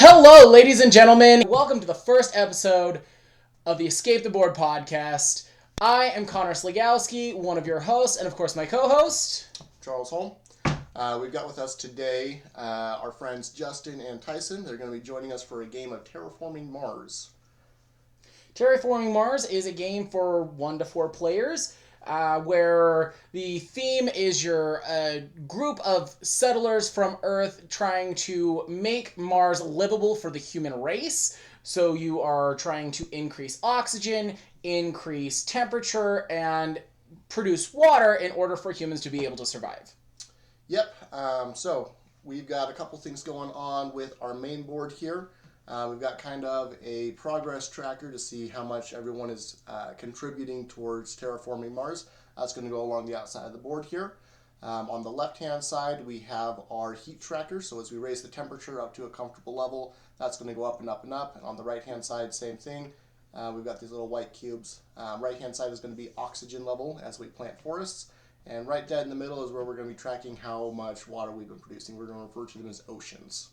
Hello, ladies and gentlemen. Welcome to the first episode of the Escape the Board podcast. I am Connor Sligowski, one of your hosts, and of course my co-host, Charles Holm. We've got with us today our friends Justin and Tyson. They're going to be joining us for a game of Terraforming Mars. Terraforming Mars is a game for 1 to 4 players, where the theme is you're a group of settlers from Earth trying to make Mars livable for the human race. So you are trying to increase oxygen, increase temperature, and produce water in order for humans to be able to survive. Yep. So we've got a couple things going on with our main board here. We've got kind of a progress tracker to see how much everyone is contributing towards Terraforming Mars. That's going to go along the outside of the board here. On the left-hand side, we have our heat tracker. So as we raise the temperature up to a comfortable level, that's going to go up and up and up. And on the right-hand side, same thing. We've got these little white cubes. Right-hand side is going to be oxygen level as we plant forests. And right dead in the middle is where we're going to be tracking how much water we've been producing. We're going to refer to them as oceans.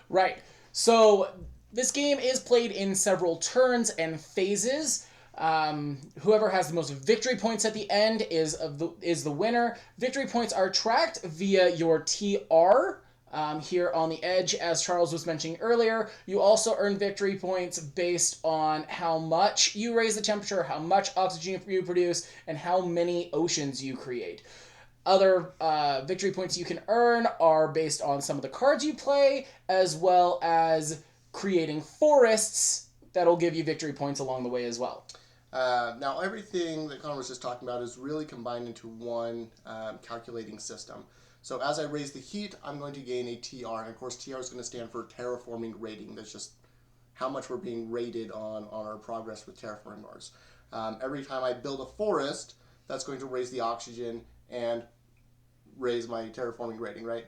Right. So this game is played in several turns and phases. Whoever has the most victory points at the end is the winner. Victory points are tracked via your TR here on the edge, as Charles was mentioning earlier. You also earn victory points based on how much you raise the temperature, how much oxygen you produce, and how many oceans you create. Other victory points you can earn are based on some of the cards you play, as well as creating forests that'll give you victory points along the way as well. Now, everything that Connor was just talking about is really combined into one calculating system. So as I raise the heat, I'm going to gain a TR, and of course TR is going to stand for Terraforming Rating. That's just how much we're being rated on our progress with Terraforming Mars. Every time I build a forest, that's going to raise the oxygen and raise my terraforming rating, right?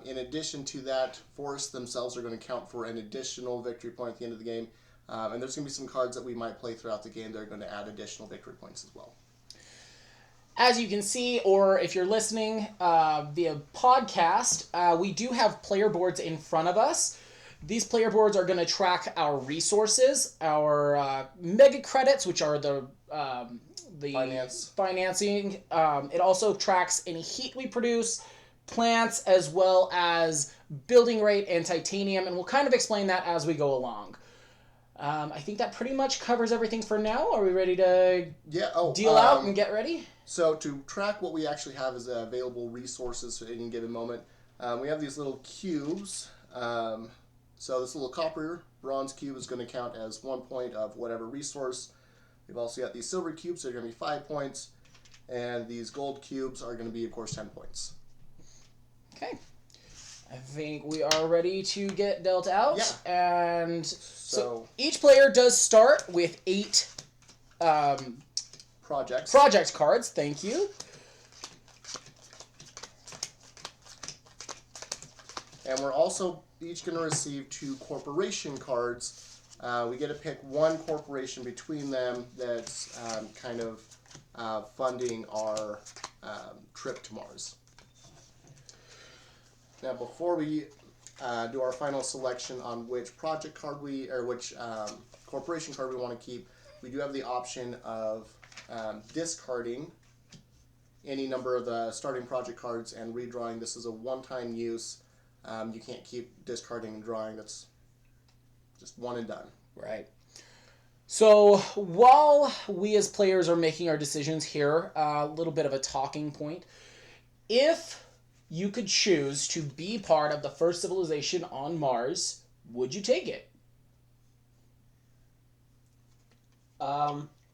In addition to that, forests themselves are going to count for an additional victory point at the end of the game. And there's going to be some cards that we might play throughout the game that are going to add additional victory points as well. As you can see, or if you're listening via podcast, we do have player boards in front of us. These player boards are going to track our resources, our mega credits, which are the financing. It also tracks any heat we produce, plants, as well as building rate and titanium, and we'll kind of explain that as we go along. I think that pretty much covers everything for now. Are we ready to deal out and get ready? So to track what we actually have as available resources at any given moment, we have these little cubes. So this little copper bronze cube is going to count as 1 point of whatever resource. We've also got these silver cubes that are going to be 5 points. And these gold cubes are going to be, of course, 10 points. Okay. I think we are ready to get dealt out. Yeah. And so each player does start with 8 project cards. Thank you. And we're also each going to receive 2 corporation cards. We get to pick one corporation between them that's kind of funding our trip to Mars. Now, before we do our final selection on which project card which corporation card we want to keep, we do have the option of discarding any number of the starting project cards and redrawing. This is a one-time use. You can't keep discarding and drawing. That's just one and done. Right. So while we as players are making our decisions here, a little bit of a talking point. If you could choose to be part of the first civilization on Mars, would you take it?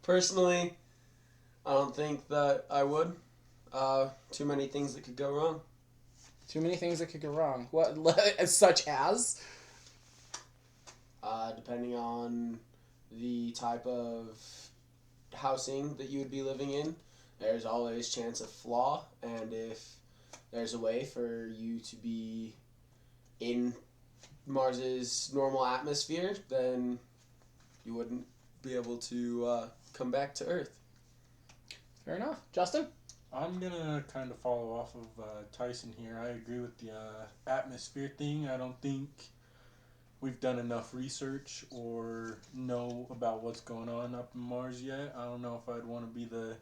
Personally, I don't think that I would. Too many things that could go wrong. Too many things that could go wrong. What, such as? Depending on the type of housing that you would be living in, there's always chance of flaw, and if there's a way for you to be in Mars's normal atmosphere, then you wouldn't be able to come back to Earth. Fair enough. Justin? I'm going to kind of follow off of Tyson here. I agree with the atmosphere thing. I don't think we've done enough research or know about what's going on up in Mars yet. I don't know if I'd want to be the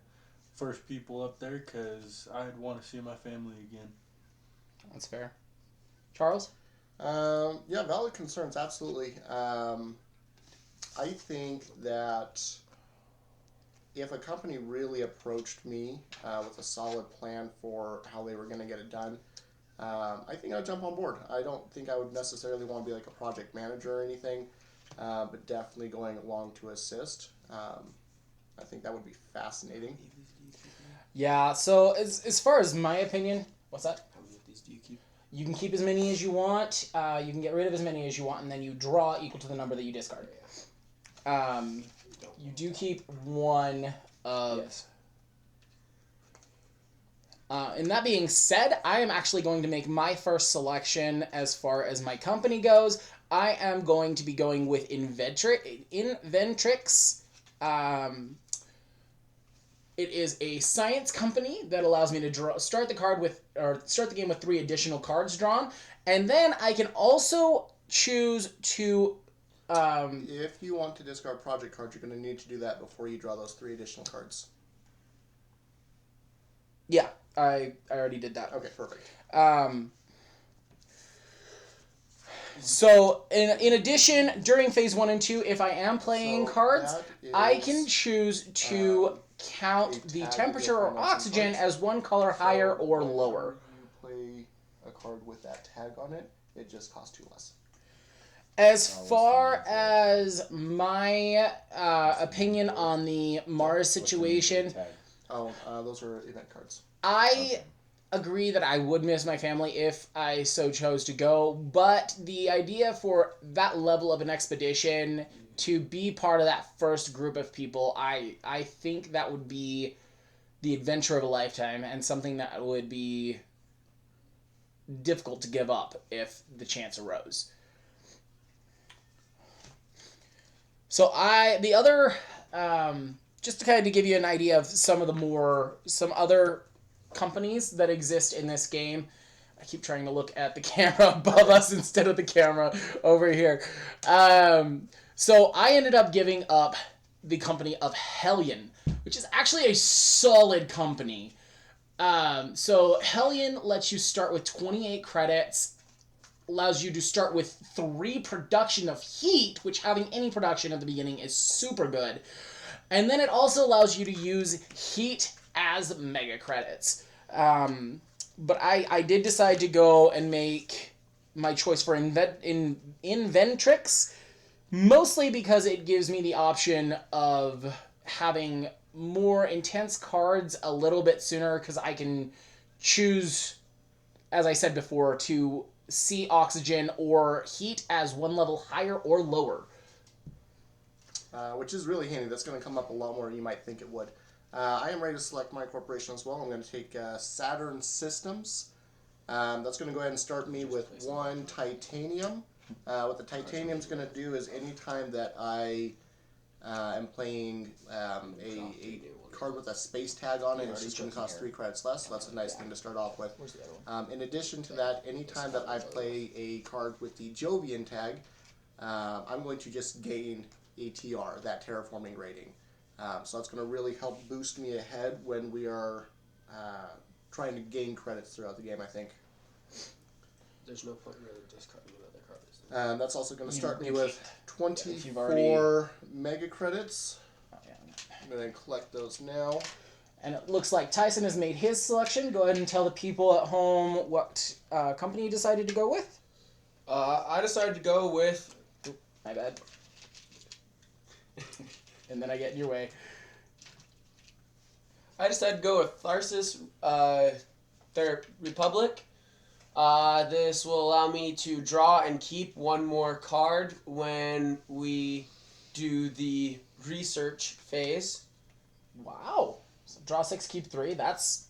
first people up there because I'd want to see my family again. That's fair. Charles? Yeah, valid concerns, absolutely. I think that if a company really approached me with a solid plan for how they were going to get it done, I think I'd jump on board. I don't think I would necessarily want to be like a project manager or anything, but definitely going along to assist. I think that would be fascinating. Yeah, so as far as my opinion, what's that? How many of these do you keep? You can keep as many as you want. You can get rid of as many as you want, and then you draw equal to the number that you discard. You do keep one of... Yes. And that being said, I am actually going to make my first selection as far as my company goes. I am going to be going with Inventrix. It is a science company that allows me to start the game with 3 additional cards drawn, and then I can also choose to. If you want to discard project cards, you're going to need to do that before you draw those 3 additional cards. Yeah, I already did that. Okay, perfect. So, in addition, during phase 1 and 2, if I am playing So cards, that I is, can choose to count a the tag temperature of or information oxygen cards. as one color higher So or whenever lower. you play a card with that tag on it, it just costs 2 less. As far as my opinion on the Mars situation, Oh, those are event cards. I agree that I would miss my family if I so chose to go, but the idea for that level of an expedition to be part of that first group of people, I think that would be the adventure of a lifetime and something that would be difficult to give up if the chance arose. So just to kind of give you an idea of some other companies that exist in this game. I keep trying to look at the camera above us instead of the camera over here. So I ended up giving up the company of Hellion, which is actually a solid company. So Hellion lets you start with 28 credits, allows you to start with 3 production of heat, which having any production at the beginning is super good. And then it also allows you to use heat as mega credits. But I did decide to go and make my choice for Inventrix, mostly because it gives me the option of having more intense cards a little bit sooner, because I can choose, as I said before, to see oxygen or heat as one level higher or lower. Which is really handy. That's going to come up a lot more than you might think it would. I am ready to select my corporation as well. I'm going to take Saturn Systems. That's going to go ahead and start me with 1 titanium. What the titanium's going to do is anytime that I am playing a card with a space tag on it, it's just going to cost 3 credits less, so that's a nice thing to start off with. In addition to that, anytime that I play a card with the Jovian tag, I'm going to just gain a TR, that terraforming rating. So that's going to really help boost me ahead when we are trying to gain credits throughout the game, I think. There's no point in really discarding another card. That's also going to start me with 24 already... mega credits. I'm going to collect those now. And it looks like Tyson has made his selection. Go ahead and tell the people at home what company you decided to go with. I decided to go with... My bad. And then I get in your way. I decided to go with Tharsis, their Republic. This will allow me to draw and keep 1 more card when we do the research phase. Wow. So draw 6, keep 3. That's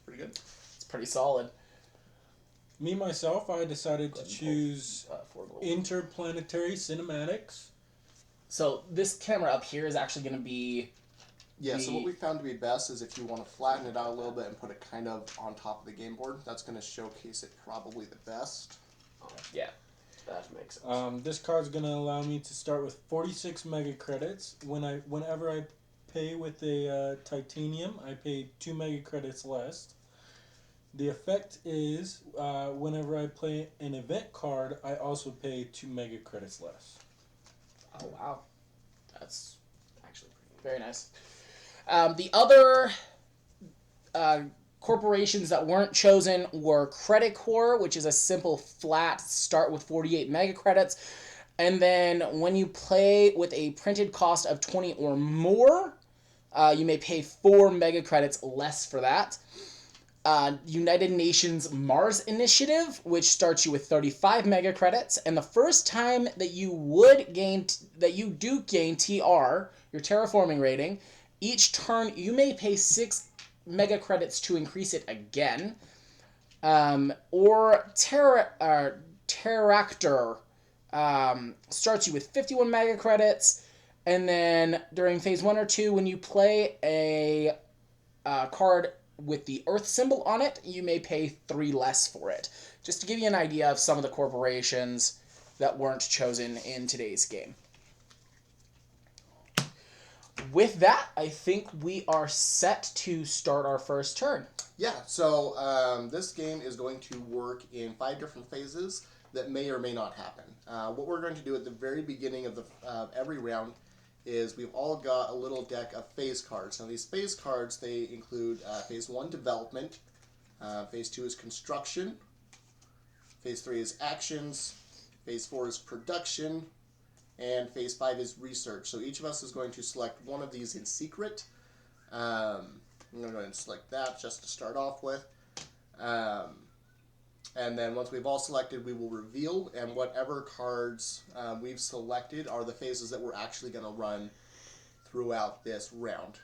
pretty good. It's pretty solid. Me, myself, I decided to choose Interplanetary Cinematics. So this camera up here is actually going to be... Yeah, so what we found to be best is if you want to flatten it out a little bit and put it kind of on top of the game board, that's going to showcase it probably the best. Yeah. That makes makes sense. This card's gonna allow me to start with 46 mega credits. Whenever I pay with a titanium, I pay 2 mega credits less. The effect is whenever I play an event card, I also pay 2 mega credits less. Oh wow, that's actually very nice. The other corporations that weren't chosen were Credit Core, which is a simple flat start with 48 mega credits. And then when you play with a printed cost of 20 or more, you may pay 4 mega credits less for that. United Nations Mars Initiative, which starts you with 35 mega credits, and the first time that you do gain TR, your terraforming rating, each turn you may pay 6 mega credits to increase it again. Or Terractor starts you with 51 mega credits, and then during phase 1 or 2, when you play a card with the Earth symbol on it, you may pay 3 less for it. Just to give you an idea of some of the corporations that weren't chosen in today's game. With that, I think we are set to start our first turn. Yeah, so this game is going to work in 5 different phases that may or may not happen. What we're going to do at the very beginning of every round is we've all got a little deck of phase cards. Now these phase cards, they include phase 1 development, phase 2 is construction, phase 3 is actions, phase 4 is production, and phase 5 is research. So each of us is going to select one of these in secret. I'm going to go ahead and select that just to start off with. And then once we've all selected, we will reveal, and whatever cards we've selected are the phases that we're actually going to run throughout this round.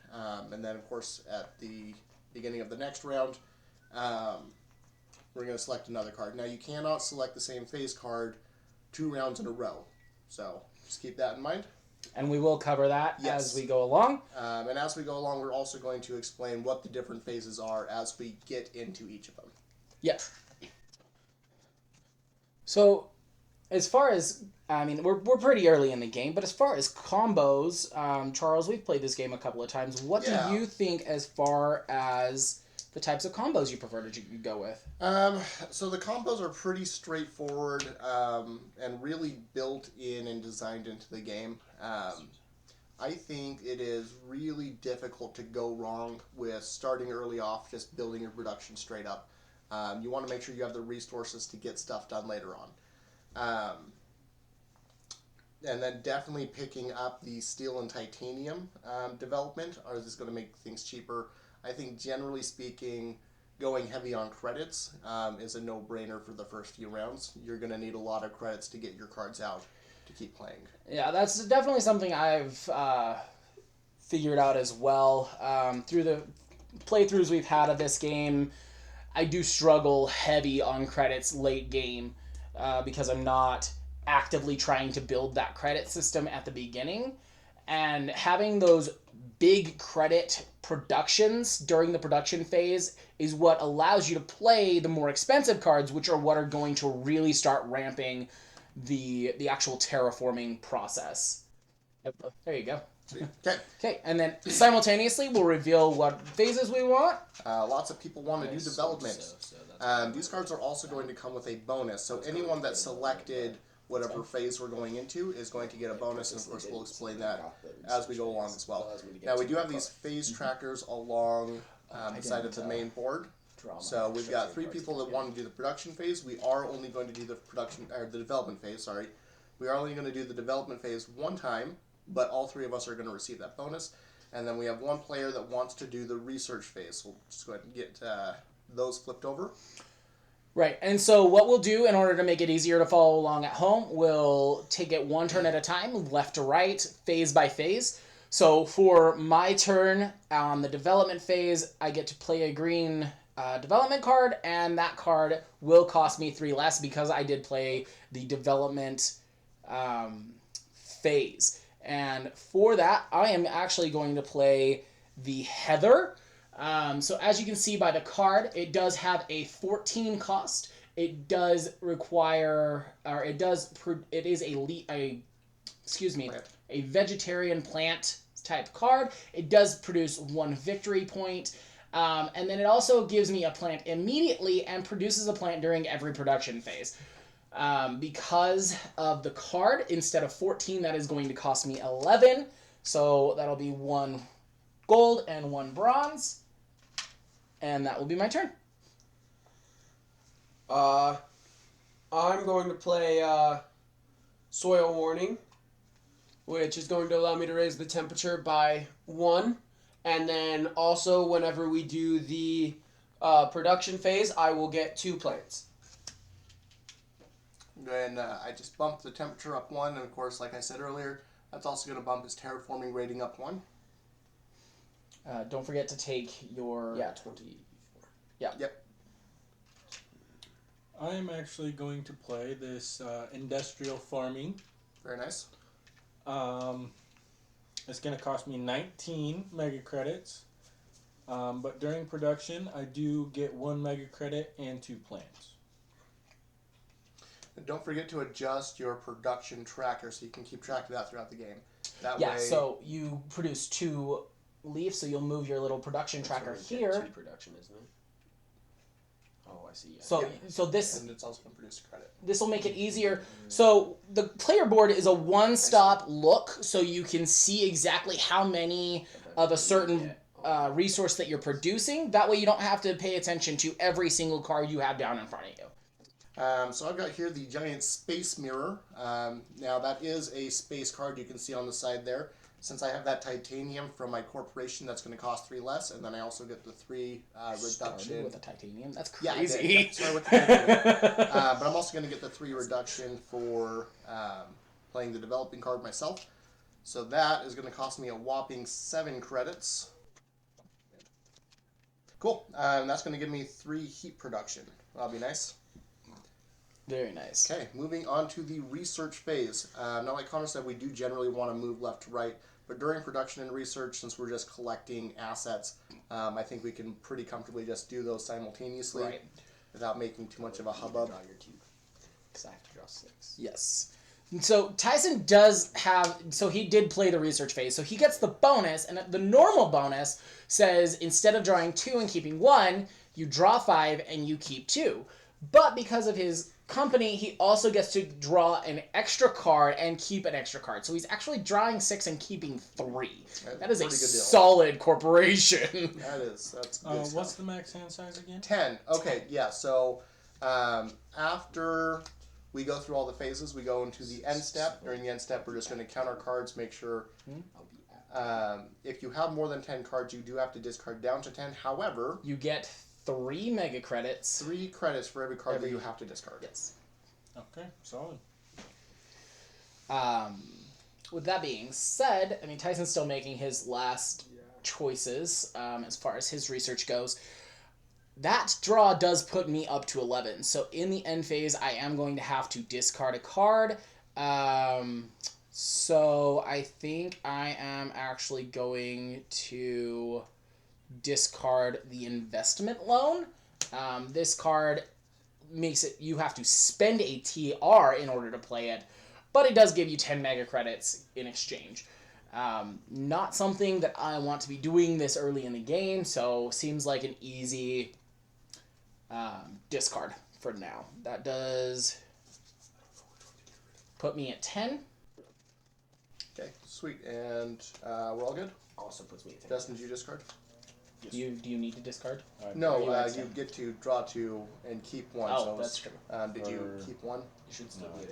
And then, of course, at the beginning of the next round, we're going to select another card. Now, you cannot select the same phase card 2 rounds in a row, so just keep that in mind. And we will cover that as we go along. And as we go along, we're also going to explain what the different phases are as we get into each of them. Yes. So, as far as, I mean, we're pretty early in the game, but as far as combos, Charles, we've played this game a couple of times. What do you think as far as the types of combos you prefer to go with? So the combos are pretty straightforward and really built in and designed into the game. I think it is really difficult to go wrong with starting early off, just building your production straight up. You want to make sure you have the resources to get stuff done later on. And then definitely picking up the steel and titanium development is going to make things cheaper. I think generally speaking, going heavy on credits is a no-brainer for the first few rounds. You're going to need a lot of credits to get your cards out to keep playing. Yeah, that's definitely something I've figured out as well. Through the playthroughs we've had of this game, I do struggle heavy on credits late game because I'm not actively trying to build that credit system at the beginning. And having those big credit productions during the production phase is what allows you to play the more expensive cards, which are what are going to really start ramping the actual terraforming process. There you go. Okay, and then simultaneously we'll reveal what phases we want. Lots of people want to do development. These cards are also going to come with a bonus. So anyone that selected whatever phase we're going into is going to get a bonus, and of course we'll explain that as we go along as well. Now we do have these phase trackers along the side of the main board. So we've got 3 people that want to do the production phase. We are only going to do the development phase. Sorry, we are only going to do the development phase 1 time, but all 3 of us are going to receive that bonus. And then we have 1 player that wants to do the research phase. So we'll just go ahead and get those flipped over. Right, and so what we'll do in order to make it easier to follow along at home, we'll take it 1 turn at a time, left to right, phase by phase. So for my turn on the development phase, I get to play a green development card, and that card will cost me 3 less because I did play the development phase. And for that, I am actually going to play the Heather. So as you can see by the card, it does have a 14 cost. it does require, or it does, it is a vegetarian plant type card. It does produce 1 victory point. And then it also gives me a plant immediately and produces a plant during every production phase. Because of the card, instead of 14, that is going to cost me 11. So that'll be 1 gold and 1 bronze. And that will be my turn. I'm going to play Soil Warning, which is going to allow me to raise the temperature by 1. And then also, whenever we do the production phase, I will get 2 plants. Then I just bumped the temperature up 1, and of course, like I said earlier, that's also going to bump his terraforming rating up 1. Don't forget to take your... Yeah, 24. Yeah. Yep. I am actually going to play this industrial farming. Very nice. It's going to cost me 19 mega credits. But during production, I do get 1 mega credit and 2 plants. And don't forget to adjust your production tracker so you can keep track of that throughout the game. That Yeah, way, so you produce 2 leaves, so you'll move your little production tracker here. 2 production, isn't it? Oh, I see. Yeah. So this and it's also going to produce a credit. this will make it easier. So the player board is a one-stop look, so you can see exactly how many of a certain resource that you're producing. That way you don't have to pay attention to every single card you have down in front of you. So I've got here the giant space mirror. Now that is a space card you can see on the side there. Since I have that titanium from my corporation, that's going to cost 3 less, and then I also get the 3 reduction. Started with the titanium. That's Yeah, crazy. yeah, sorry with the titanium. But I'm also going to get the 3 reduction for playing the developing card myself. So that is going to cost me a whopping 7 credits. Cool. And that's going to give me 3 heat production. That'll be nice. Very nice. Okay, moving on to the research phase. Now, like Connor said, we do generally want to move left to right, but during production and research, since we're just collecting assets, I think we can pretty comfortably just do those simultaneously without making too much of a hubbub. Draw your 2. Because I have to draw 6. Yes. So Tyson does have, so he did play the research phase, so he gets the bonus, and the normal bonus says instead of drawing 2 and keeping 1, you draw 5 and you keep 2. But because of his company, he also gets to draw an extra card and keep an extra card. So he's actually drawing 6 and keeping 3. That is a solid corporation. That's good stuff. What's the max hand size again? 10. Okay, yeah, so after we go through all the phases, we go into the end step. During the end step, we're just going to count our cards, make sure if you have more than 10 cards, you do have to discard down to 10. However, You get 3 mega credits. 3 credits for every card that you have to discard. Yes. Okay, solid. With that being said, I mean, Tyson's still making his last choices as far as his research goes. That draw does put me up to 11. So in the end phase, I am going to have to discard a card. So I think I am actually going to discard the investment loan. This card makes it, you have to spend a TR in order to play it, but it does give you 10 mega credits in exchange. Not something that I want to be doing this early in the game, so seems like an easy discard for now. That does put me at 10. Okay, sweet. And we're all good? Also puts me at 10. Justin, did you discard? Do you need to discard? No, you get to draw 2 and keep 1. Oh, so that's true. Did you keep 1? You should still be at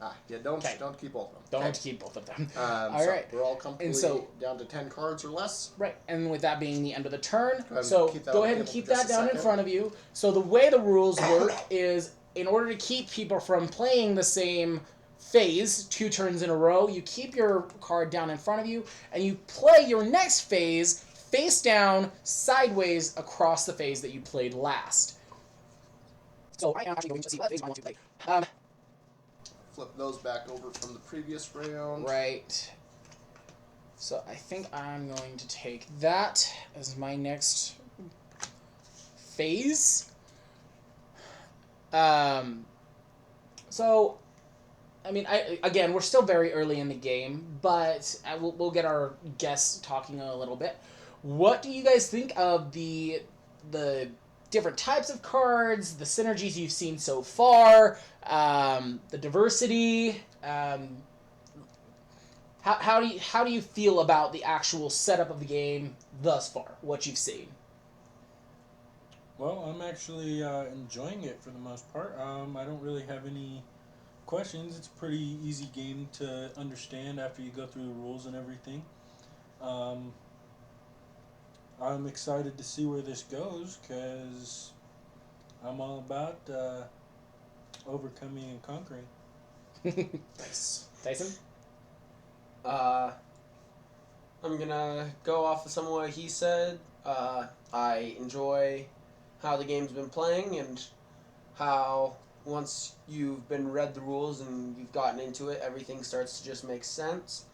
8. Yeah, don't keep both of them. Don't Okay. keep both of them. All right. We're all comfortably And so- down to 10 cards or less. Right, and with that being the end of the turn, and so keep that go on ahead the and table keep for just that a down in second. front of you. So the way the rules work is in order to keep people from playing the same phase 2 turns in a row, you keep your card down in front of you, and you play your next phase face down, sideways across the phase that you played last. So I am actually going to see what phase I want to play. Flip those back over from the previous round. Right. So I think I'm going to take that as my next phase. So, I mean, again, we're still very early in the game, but we'll get our guests talking a little bit. What do you guys think of the different types of cards, the synergies you've seen so far, the diversity? How do you feel about the actual setup of the game thus far? What you've seen? Well, I'm actually enjoying it for the most part. I don't really have any questions. It's a pretty easy game to understand after you go through the rules and everything. I'm excited to see where this goes because I'm all about overcoming and conquering. Nice. Tyson? I'm gonna go off of some of what he said. I enjoy how the game's been playing and how once you've been read the rules and you've gotten into it, everything starts to just make sense.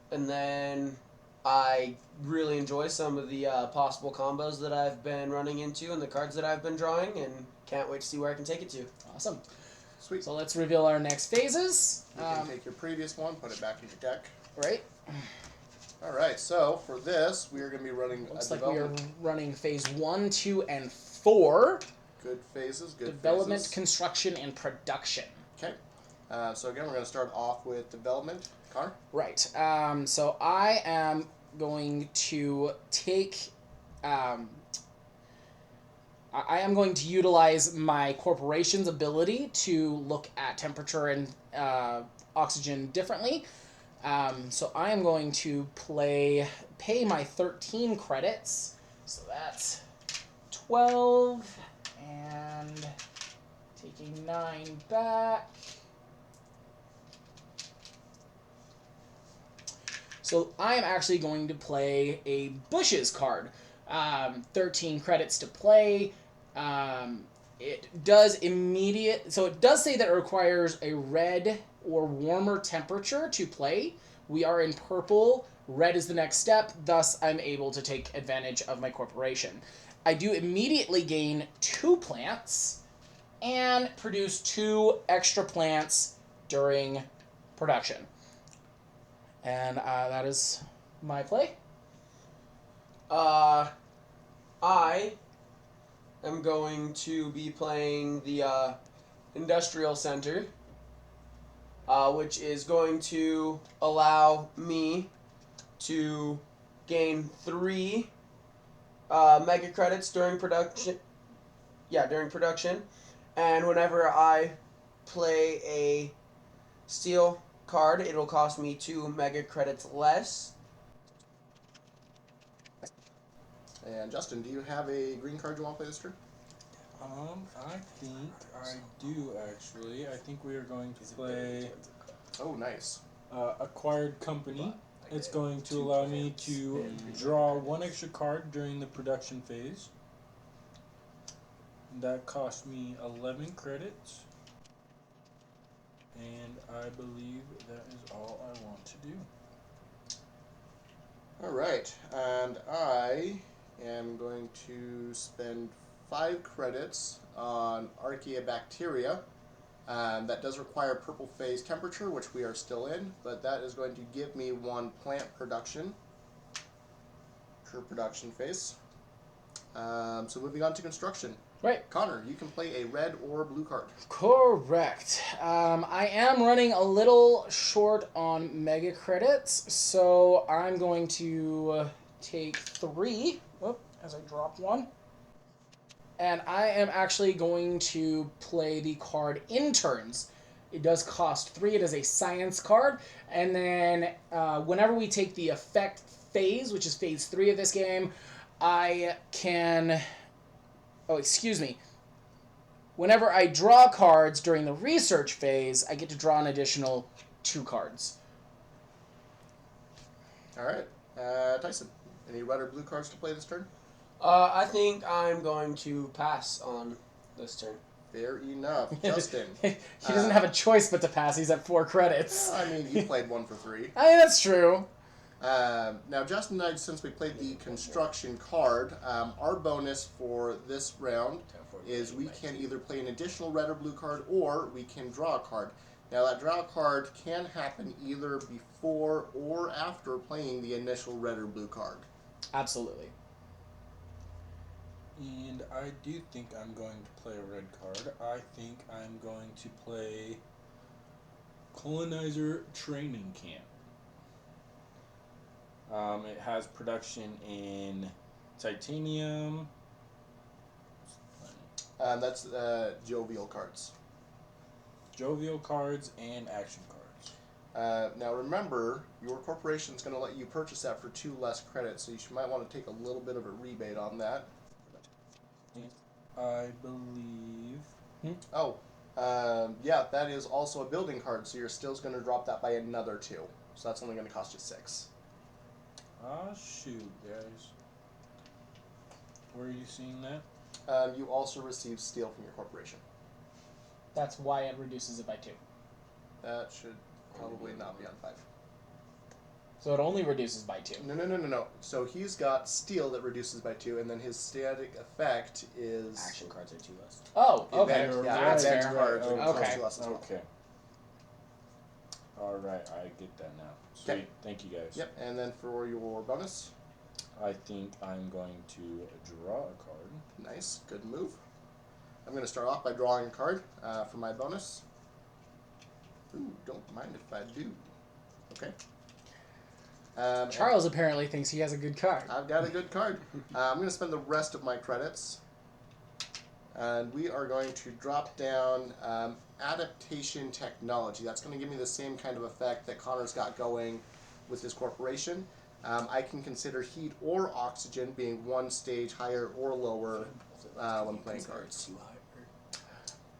And then I really enjoy some of the possible combos that I've been running into and the cards that I've been drawing, and can't wait to see where I can take it to. Awesome. Sweet. So let's reveal our next phases. You can take your previous one, put it back in your deck. Right. All right, so for this, we are going to be running Looks a like we are development. running phase 1, 2, and 4. Good phases, good Development, phases. construction, and production. Okay. So again, we're going to start off with development. Connor? Right. So I am going to take... I am going to utilize my corporation's ability to look at temperature and oxygen differently. So I am going to pay my 13 credits. So that's 12 and taking 9 back. So I am actually going to play a Bushes card. 13 credits to play. It does say that it requires a red or warmer temperature to play. We are in purple. Red is the next step. Thus, I'm able to take advantage of my corporation. I do immediately gain 2 plants and produce 2 extra plants during production. And that is my play. I am going to be playing the Industrial Center, which is going to allow me to gain 3 mega credits during production. During production. And whenever I play a steel card, it'll cost me 2 mega credits less. And Justin, do you have a green card you want to play this turn? I think I do actually. I think we are going to play Oh, nice. Acquired Company. It's going to allow me to draw 1 extra card during the production phase. That cost me 11 credits. And I believe that is all I want to do. All right, and I am going to spend 5 credits on Archaeobacteria. That does require purple phase temperature, which we are still in, but that is going to give me 1 plant production per production phase. So moving on to construction. Right. Connor, you can play a red or blue card. Correct. I am running a little short on mega credits, so I'm going to take 3. Whoop, as I drop 1. And I am actually going to play the card Interns. It does cost 3. It is a science card. And then whenever we take the effect phase, which is phase 3 of this game, I can... Oh, excuse me. Whenever I draw cards during the research phase, I get to draw an additional 2 cards. All right. Tyson, any red or blue cards to play this turn? I think I'm going to pass on this turn. Fair enough. Justin. He doesn't have a choice but to pass. He's at 4 credits. I mean, you played 1 for 3. I mean, that's true. Now, Justin and I, since we played the construction card, our bonus for this round is we can either play an additional red or blue card, or we can draw a card. Now, that draw card can happen either before or after playing the initial red or blue card. Absolutely. And I do think I'm going to play a red card. I think I'm going to play Colonizer Training Camp. It has production in titanium. That's jovial cards. Jovial cards and action cards. Now remember, your corporation is going to let you purchase that for 2 less credits, so you might want to take a little bit of a rebate on that. I believe. Yeah, that is also a building card, so you're still going to drop that by another 2. So that's only going to cost you 6. Ah, shoot, guys. Where are you seeing that? You also receive steel from your corporation. That's why it reduces it by 2. That should probably not be on 5. So it only reduces by 2. No. So he's got steel that reduces by 2, and then his static effect is... Action cards are 2 less. Oh, okay. Advantage, That's advantage fair. cards are Okay. 2 less as well. Okay. Alright, I get that now. Sweet. Okay. Thank you, guys. Yep, and then for your bonus, I think I'm going to draw a card. nice, good move. I'm going to start off by drawing a card for my bonus. Ooh, don't mind if I do. Okay. Charles apparently thinks he has a good card. I've got a good card. I'm going to spend the rest of my credits. And we are going to drop down adaptation technology. That's going to give me the same kind of effect that Connor's got going with his corporation. I can consider heat or oxygen being 1 stage higher or lower when playing cards.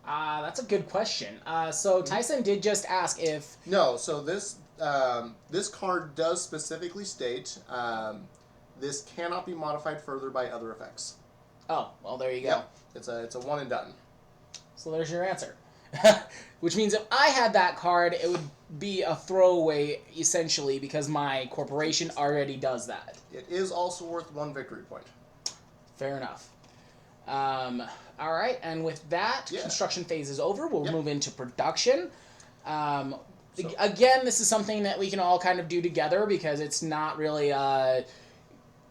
That's a good question. So Tyson did just ask if... No, so this card does specifically state this cannot be modified further by other effects. Oh, well, there you go. Yeah, it's a one and done. So there's your answer. Which means if I had that card, it would be a throwaway, essentially, because my corporation already does that. It is also worth 1 victory point. Fair enough. All right, and with that, Yeah. construction phase is over. We'll Yep. move into production. Again, this is something that we can all kind of do together because it's not really a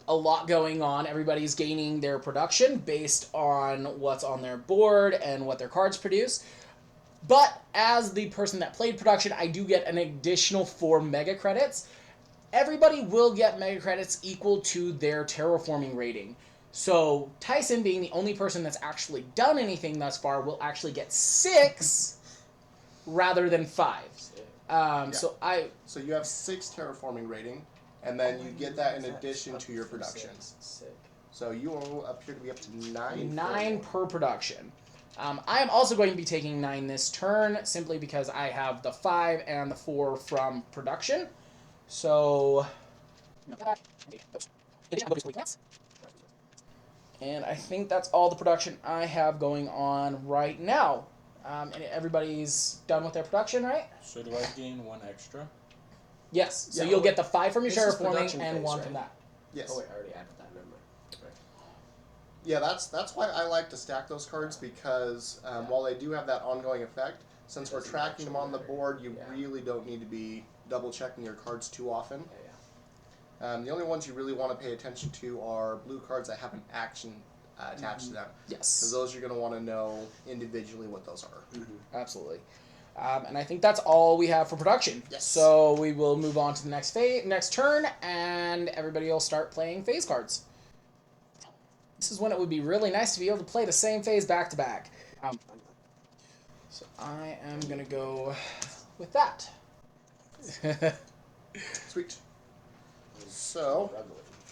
lot going on. Everybody's gaining their production based on what's on their board and what their cards produce. But as the person that played production, I do get an additional 4 mega credits. Everybody will get mega credits equal to their terraforming rating. So Tyson, being the only person that's actually done anything thus far, will actually get 6 rather than 5. So you have 6 terraforming rating, and then you get that in addition to your production. Sick. So you will appear to be up to 9. 9 per production. I am also going to be taking 9 this turn, simply because I have the 5 and the 4 from production. So... And I think that's all the production I have going on right now. And everybody's done with their production, right? So do I gain 1 extra? Yes. So Yeah, you'll oh, get the 5 from your this is terraforming production and phase, 1 right? from that. Yes. Oh wait, I already added that number. Right. Yeah, that's why I like to stack those cards, because while they do have that ongoing effect, since we're tracking them on the board, you really don't need to be double checking your cards too often. The only ones you really want to pay attention to are blue cards that have an action attached to them. Yes. Because those you're going to want to know individually what those are. Absolutely. And I think that's all we have for production. Yes. So we will move on to the next turn, and everybody will start playing phase cards. This is when it would be really nice to be able to play the same phase back to back. So I am going to go with that. Sweet. So,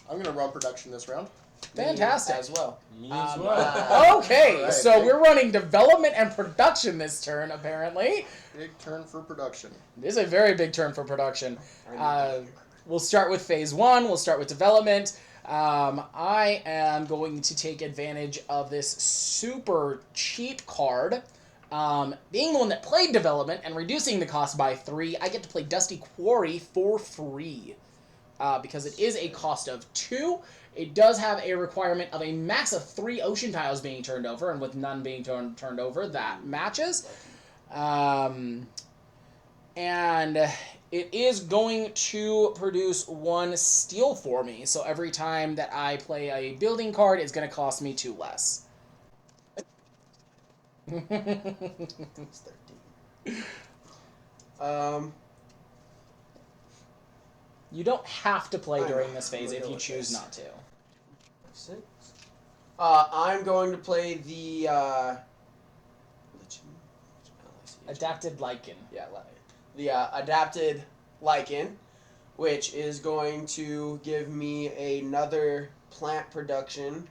I'm going to run production this round. Fantastic. As well. Me as well. Okay, Alright, so big- we're running development and production this turn, apparently. Big turn for production. This is a very big turn for production. We'll start with phase 1. We'll start with development. I am going to take advantage of this super cheap card. Being the one that played development and reducing the cost by 3, I get to play Dusty Quarry for free. because it is a cost of 2. It does have a requirement of a max of 3 ocean tiles being turned over, and with none being turned over, that matches. And it is going to produce 1 steel for me, so every time that I play a building card, it's going to cost me 2 less. It's 13. You don't have to play I during know. this phase We'll if go you with choose this. not to. 6. I'm going to play the Adapted Lichen. Yeah, the adapted lichen, which is going to give me another plant production.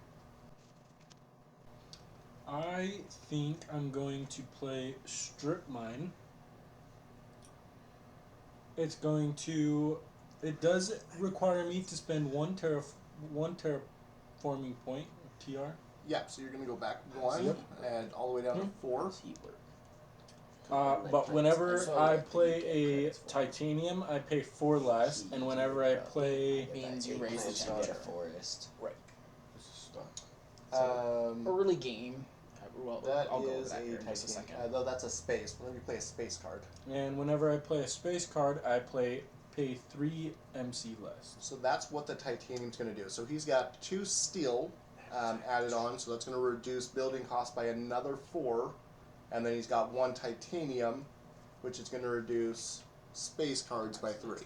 I think I'm going to play Strip Mine. It's going to. It does require me to spend one terraforming point, TR. Yeah, so you're going to go back 1 Yep. and all the way down to 4. But whenever I play a titanium, I pay 4 less, and whenever I play Means you raise the Plants temperature. on a forest. Right. Um, Early game. Well, that I'll go over is that here a in just a second. though that's a space. Whenever you play a space card. and whenever I play a space card, I pay 3 MC less. So that's what the titanium's going to do. So he's got 2 steel added on, so that's going to reduce building cost by another 4. And then he's got 1 titanium, which is going to reduce space cards by 3.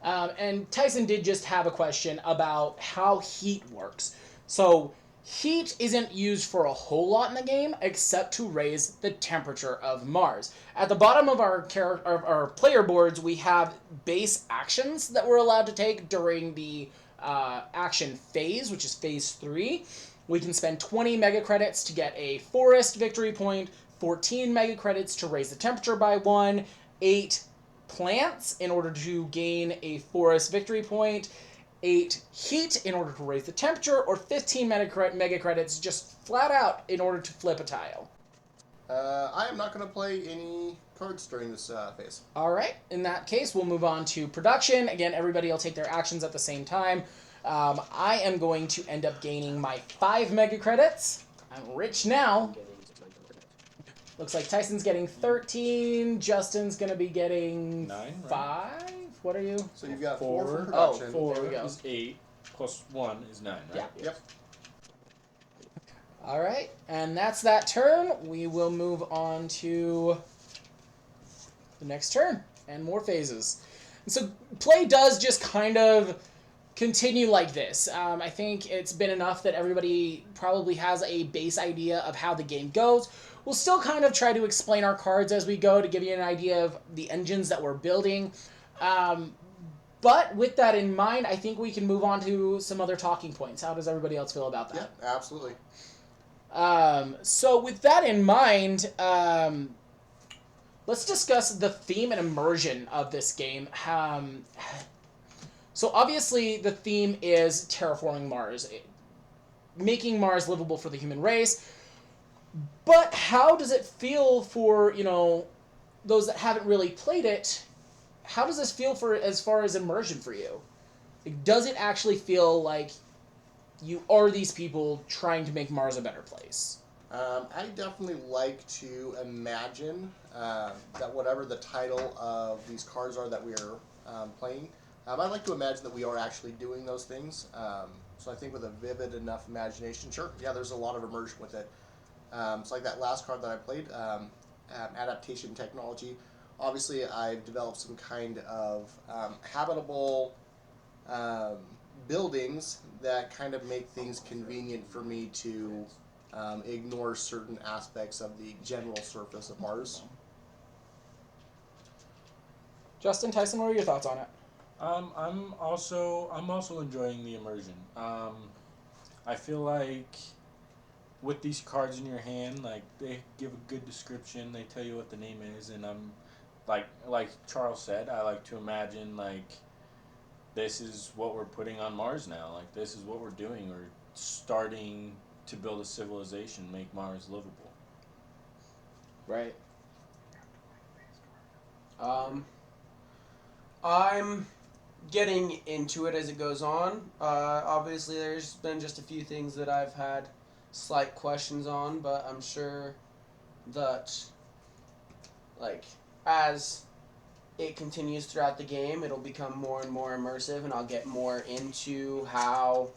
And Tyson did just have a question about how heat works. So heat isn't used for a whole lot in the game, except to raise the temperature of Mars. At the bottom of our player boards, we have base actions that we're allowed to take during the action phase, which is phase 3. We can spend 20 mega credits to get a forest victory point, 14 mega credits to raise the temperature by 1, 8 plants in order to gain a forest victory point, 8 heat in order to raise the temperature, or 15 mega credits just flat out in order to flip a tile. I am not going to play any cards during this phase. Alright, in that case, we'll move on to production. Again, everybody will take their actions at the same time. I am going to end up gaining my 5 mega credits. I'm rich now. Looks like Tyson's getting 13. Justin's going to be getting 9, 5. What are you? So you've got 4. 4 from Oh, production. 4 There we go. is 8, plus 1 is 9, right? Yeah. Yep. All right, and that's that turn. We will move on to the next turn and more phases. And so play does just kind of continue like this. I think it's been enough that everybody probably has a base idea of how the game goes. We'll still kind of try to explain our cards as we go to give you an idea of the engines that we're building. But with that in mind, I think we can move on to some other talking points. How does everybody else feel about that? Yeah, absolutely. So with that in mind, let's discuss the theme and immersion of this game. So obviously the theme is terraforming Mars, making Mars livable for the human race. But how does it feel for, those that haven't really played it? How does this feel for as far as immersion for you? Like, does it actually feel like you are these people trying to make Mars a better place? I definitely like to imagine that whatever the title of these cards are that we are playing, I like to imagine that we are actually doing those things. So I think with a vivid enough imagination, sure, yeah, there's a lot of immersion with it. It's like that last card that I played, Adaptation Technology. Obviously, I've developed some kind of habitable buildings that kind of make things convenient for me to ignore certain aspects of the general surface of Mars. Justin, Tyson, what are your thoughts on it? I'm also enjoying the immersion. I feel like with these cards in your hand, like they give a good description, they tell you what the name is, and I'm like Charles said, I like to imagine like this is what we're putting on Mars now. Like this is what we're doing. We're starting to build a civilization, make Mars livable. Right. I'm getting into it as it goes on. Obviously, there's been just a few things that I've had slight questions on, but I'm sure that, like, as it continues throughout the game, it'll become more and more immersive, and I'll get more into how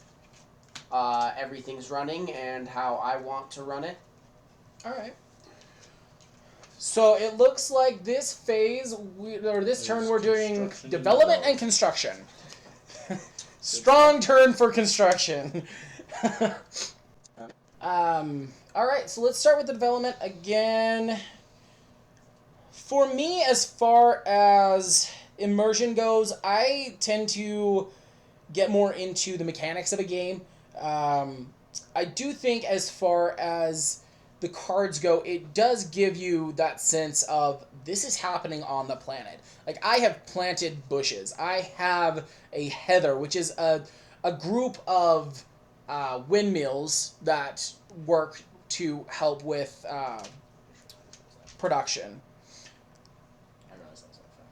everything's running and how I want to run it. All right. So it looks like this phase, this turn, we're doing development and construction. Strong turn for construction. All right, so let's start with the development again. For me, as far as immersion goes, I tend to get more into the mechanics of a game. I do think as far as the cards go, it does give you that sense of this is happening on the planet. Like, I have planted bushes. I have a heather, which is a group of windmills that work to help with production.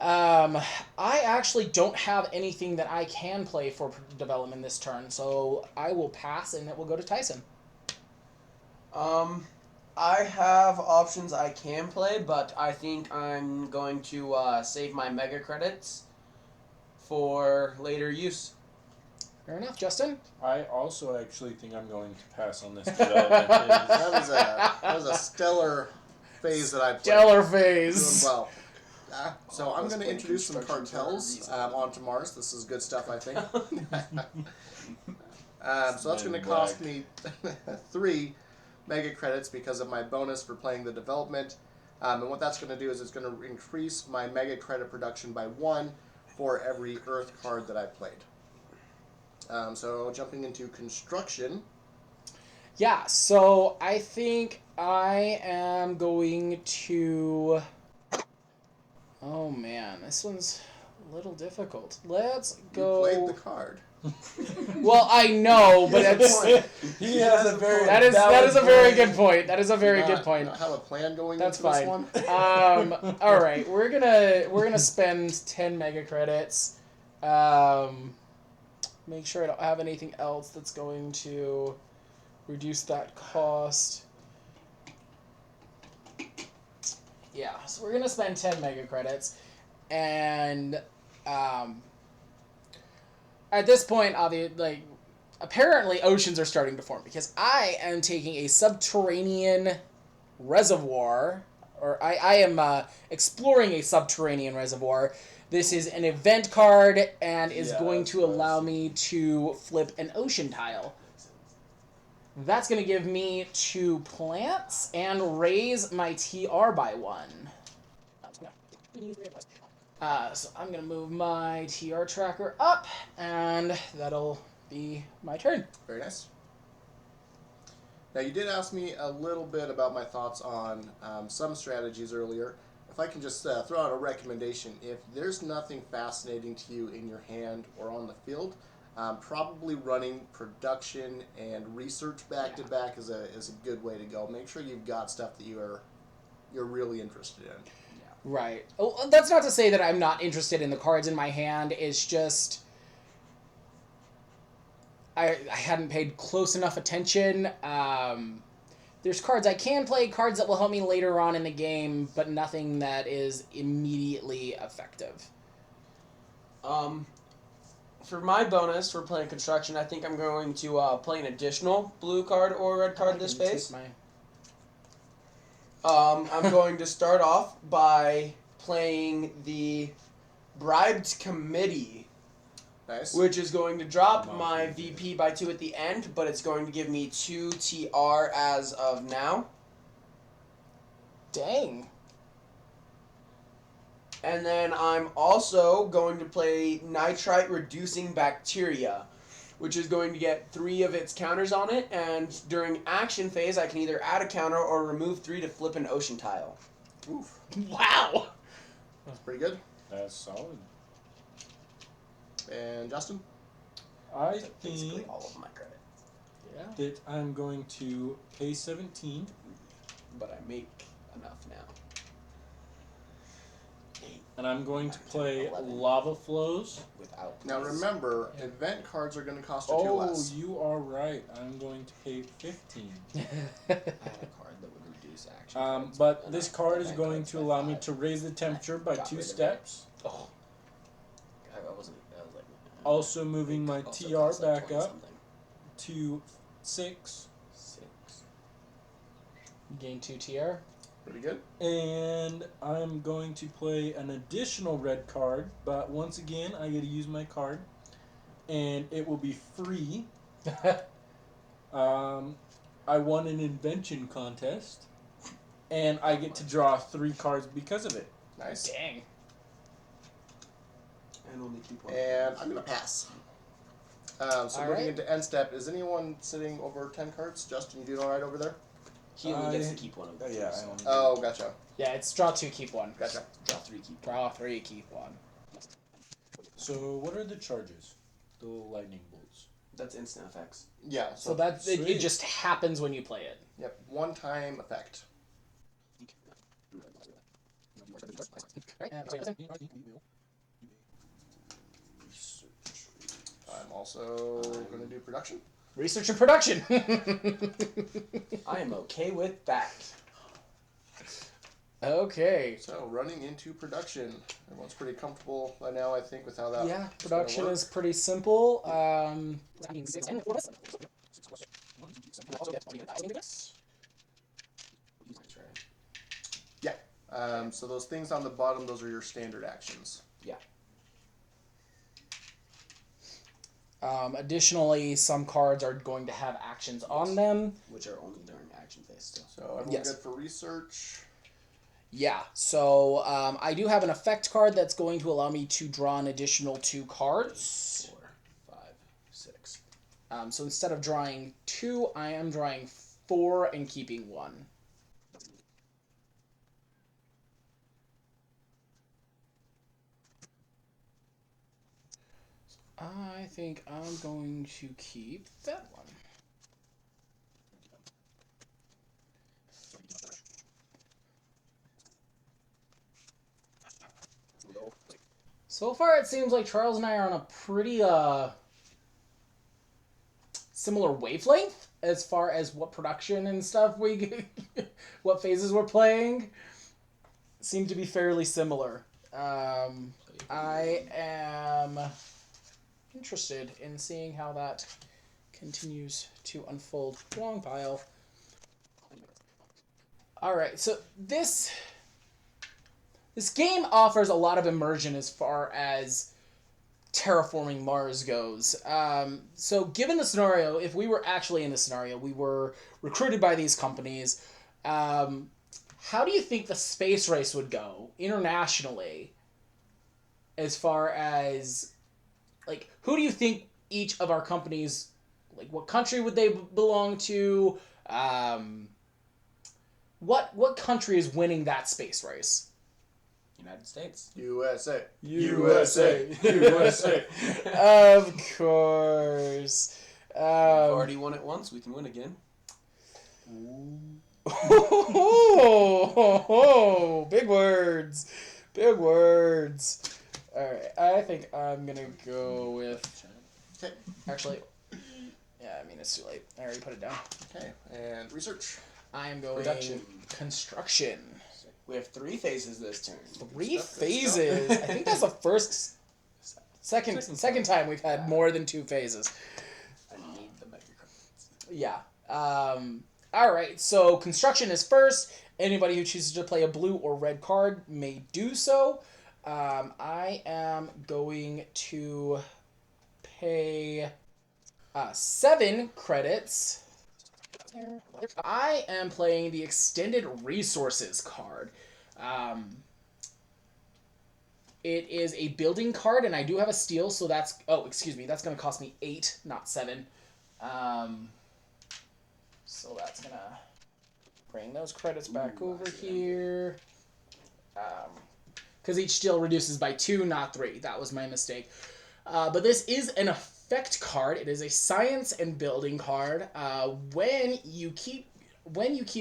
I actually don't have anything that I can play for development this turn, so I will pass and it will go to Tyson. I have options I can play, but I think I'm going to save my mega credits for later use. Fair enough, Justin. I also actually think I'm going to pass on this development. That was a stellar phase that I played. Stellar phase. Doing well. So I'm going to introduce some cartels onto Mars. This is good stuff, I think. So that's going to cost me 3 mega credits because of my bonus for playing the development. And what that's going to do is it's going to increase my mega credit production by 1 for every Earth card that I played. So jumping into construction. Yeah, so I think I am going to... Oh man, this one's a little difficult. Let's go... You played the card. Well, I know, but it's... He has a very that is a very good point. That is a very good point. Not have a plan going That's into fine. this one? All right, we're gonna spend 10 mega credits. Make sure I don't have anything else that's going to reduce that cost. Yeah, so we're gonna spend 10 mega credits, and at this point, apparently oceans are starting to form because I am taking a subterranean reservoir, or I am exploring a subterranean reservoir. This is an event card and is going to allow me to flip an ocean tile. That's going to give me 2 plants and raise my TR by 1. So I'm going to move my TR tracker up, and that'll be my turn. Very nice. Now, you did ask me a little bit about my thoughts on some strategies earlier. If I can just throw out a recommendation, if there's nothing fascinating to you in your hand or on the field, probably running production and research back to back is a good way to go. Make sure you've got stuff that you're really interested in. Right. Oh, that's not to say that I'm not interested in the cards in my hand. It's just I hadn't paid close enough attention. There's cards I can play, cards that will help me later on in the game, but nothing that is immediately effective. For my bonus for playing construction, I think I'm going to play an additional blue card or red card this phase. I'm going to start off by playing the Bribed Committee. Nice. Which is going to drop my VP by 2 at the end, but it's going to give me 2 TR as of now. Dang. And then I'm also going to play Nitrite Reducing Bacteria, which is going to get 3 of its counters on it, and during action phase I can either add a counter or remove 3 to flip an ocean tile. Oof. Wow. That's pretty good. That's solid. And Justin? I Basically think all of my credit. Yeah. that I'm going to pay 17. But I make enough now. 8, and I'm going to play 11. Lava Flows. Without Now price. remember, event cards are going to cost you 2 Oh, less. you are right. I'm going to pay 15. I had a card that would reduce action. cards, But and this I- card is event going cards to by allow me 5. to raise the temperature by Got 2 rid of it. steps. Oh, I wasn't. I was like. Also moving my also TR costs like back 20 up something. to 6. 6. gain 2 TR. Pretty good. And I'm going to play an additional red card, but once again, I get to use my card, and it will be free. I won an invention contest, and I get to draw 3 cards because of it. Nice. Dang. And only 2 points. And I'm going to pass. So moving Alright. into end step, is anyone sitting over 10 cards? Justin, you doing all right over there? He only gets to keep one of them. Yeah, so. I only Oh, gotcha. Yeah, it's draw 2, keep 1. Gotcha. Draw 3, keep. Draw 3, keep 1. So what are the charges? The lightning bolts. That's instant effects. Yeah, So so, that it Sweet. just happens when you play it. yep, one-time effect. I'm also going to do production. Research and production. I am okay with that. Okay. So running into production. Everyone's pretty comfortable by now, I think, with how that. Yeah, is gonna production work. is pretty simple. Yeah. So those things on the bottom, those are your standard actions. Yeah. Additionally, some cards are going to have actions on them. Which are only during action phase still. So everyone Yes. good for research. Yeah, so I do have an effect card that's going to allow me to draw an additional 2 cards. 4, 5, 6. So instead of drawing 2, I am drawing 4 and keeping 1. I think I'm going to keep that one. So far, it seems like Charles and I are on a pretty similar wavelength as far as what production and stuff what phases we're playing. Seem to be fairly similar. I am interested in seeing how that continues to unfold. Wrong pile. Alright, so this game offers a lot of immersion as far as Terraforming Mars goes. So given the scenario, if we were actually in the scenario, we were recruited by these companies, how do you think the space race would go internationally as far as, like, who do you think each of our companies, like, what country would they belong to? What country is winning that space race? United States. USA. USA. USA. Of course. We've already won it once. We can win again. Big words. Big words. Alright, I think I'm gonna go with... Okay. Actually, yeah, I mean, it's too late. I already put it down. Okay. And research. I am going... Production. Construction. We have 3 phases this turn. 3 stuff, good phases. I think that's the first... Second time we've had more than 2 phases. I need the mega cards. Yeah. Alright, so construction is first. Anybody who chooses to play a blue or red card may do so. I am going to pay 7 credits. I am playing the Extended Resources card. It is a building card, and I do have a steel, so that's... Oh, excuse me, that's going to cost me 8, not 7. So that's going to bring those credits back over here. Because each steel reduces by 2, not 3. That was my mistake. But this is an effect card. It is a science and building card. When you keep